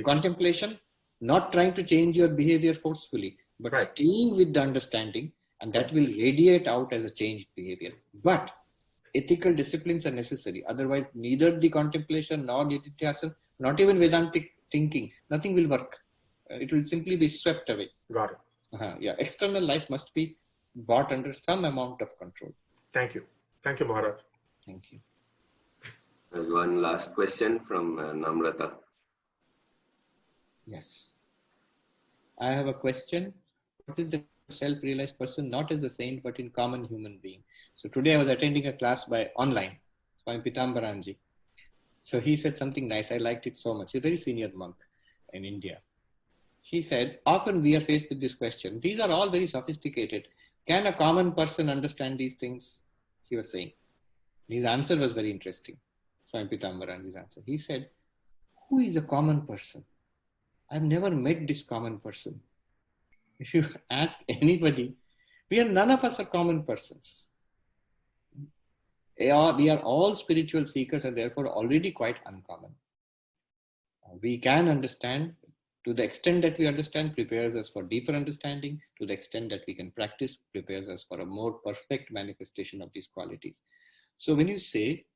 Contemplation, not trying to change your behavior forcefully, but staying with the understanding, and that will radiate out as a changed behavior. But ethical disciplines are necessary. Otherwise, neither the contemplation nor nididhyasana, not even Vedantic thinking, nothing will work. It will simply be swept away. Got it. Yeah, external life must be brought under some amount of control. Thank you. Thank you, Maharaj. Thank you. There's one last question from Namrata. Yes. I have a question. What is the self-realized person not as a saint but in common human being? So today I was attending a class by online, Swami Pitambaranji. So he said something nice. I liked it so much. He's a very senior monk in India. He said, often we are faced with this question. These are all very sophisticated. Can a common person understand these things? He was saying. His answer was very interesting. Swami Pitambaranji's answer. He said, who is a common person? I've never met this common person. If you ask anybody, none of us are common persons. We are all spiritual seekers and therefore already quite uncommon. We can understand. To the extent that we understand, prepares us for deeper understanding. To the extent that we can practice, prepares us for a more perfect manifestation of these qualities. So when you say,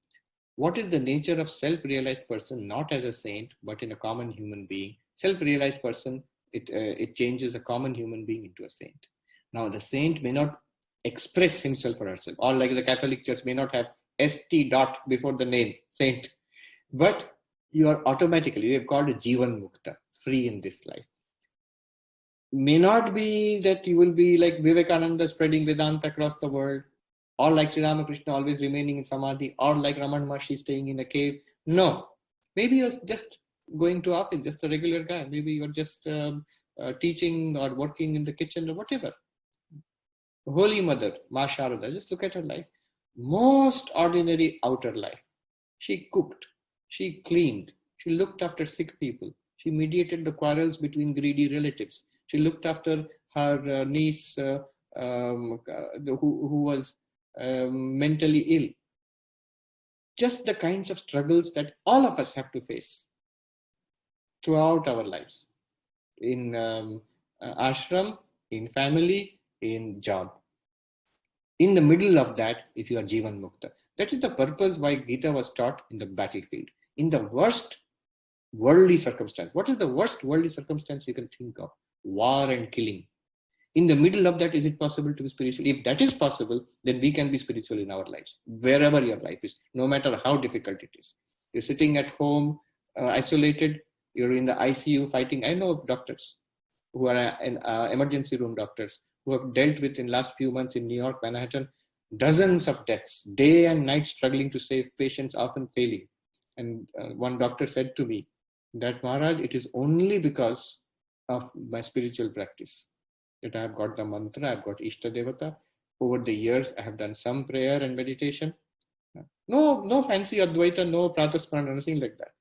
what is the nature of self-realized person, not as a saint, but in a common human being? Self-realized person, it changes a common human being into a saint. Now, the saint may not express himself or herself, or like the Catholic Church may not have ST dot before the name, saint. But you are automatically, you have called a Jivan Mukta, free in this life. May not be that you will be like Vivekananda spreading Vedanta across the world, or like Sri Ramakrishna always remaining in Samadhi, or like Raman Maharshi staying in a cave. No. Maybe you're just going to office, just a regular guy. Maybe you're just teaching or working in the kitchen or whatever. Holy Mother, Ma Sharada, just look at her life. Most ordinary outer life. She cooked, she cleaned, she looked after sick people, she mediated the quarrels between greedy relatives, she looked after her niece who was mentally ill. Just the kinds of struggles that all of us have to face throughout our lives. In ashram, in family, in job. In the middle of that, if you are Jivan Mukta. That is the purpose why Gita was taught in the battlefield. In the worst worldly circumstance. What is the worst worldly circumstance you can think of? War and killing. In the middle of that, is it possible to be spiritual? If that is possible, then we can be spiritual in our lives, wherever your life is, no matter how difficult it is. You're sitting at home, isolated, you're in the ICU fighting. I know of doctors who are in emergency room doctors who have dealt with in last few months in New York, Manhattan, dozens of deaths, day and night struggling to save patients, often failing. And one doctor said to me that, Maharaj, it is only because of my spiritual practice that I have got the mantra, I have got Ishta Devata. Over the years, I have done some prayer and meditation. No fancy Advaita, no Pratah, Smarana, nothing like that.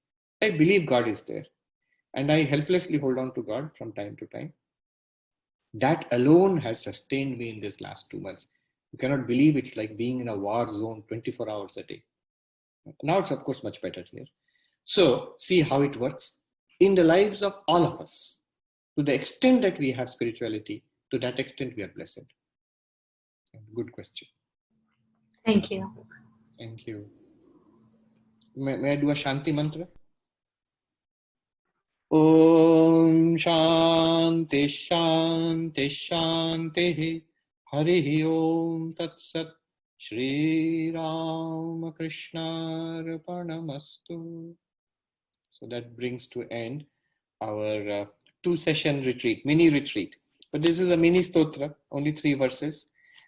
I believe God is there. And I helplessly hold on to God from time to time. That alone has sustained me in this last 2 months. You cannot believe it's like being in a war zone 24 hours a day. Now it's of course much better here. So see how it works in the lives of all of us. To the extent that we have spirituality, to that extent we are blessed. Good question. Thank you. Thank you. May I do a Shanti mantra? Om Shanti Shanti Shanti Hari Om Tat Sat Shri Ramakrishna Arpanamastu. So that brings to end our 2-session retreat, mini retreat. But this is a mini stotra, only 3 verses.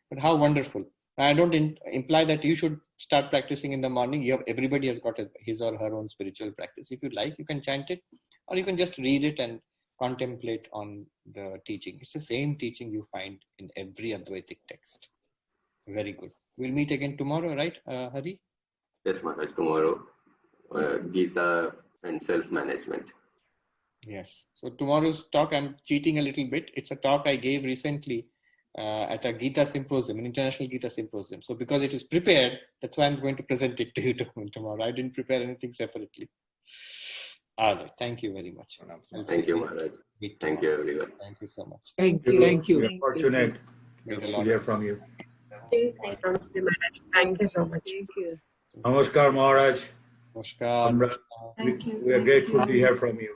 But how wonderful. I don't imply that you should start practicing in the morning. Everybody has got his or her own spiritual practice. If you like, you can chant it, or you can just read it and contemplate on the teaching. It's the same teaching you find in every Advaitic text. Very good. We'll meet again tomorrow, right, Hari? Yes, Maharaj, tomorrow. Gita and self-management. Yes. So tomorrow's talk, I'm cheating a little bit. It's a talk I gave recently at a Gita symposium, an international Gita symposium. So because it is prepared, that's why I'm going to present it to you tomorrow. I didn't prepare anything separately. All right. Thank you very much. Thank you, Maharaj. Thank you, everyone. Thank you so much. Thank you. Thank you. We're fortunate May the to Lord hear from you. Thank you so much. Thank you. Namaskar, Maharaj. Namaskar. We are grateful to hear from you.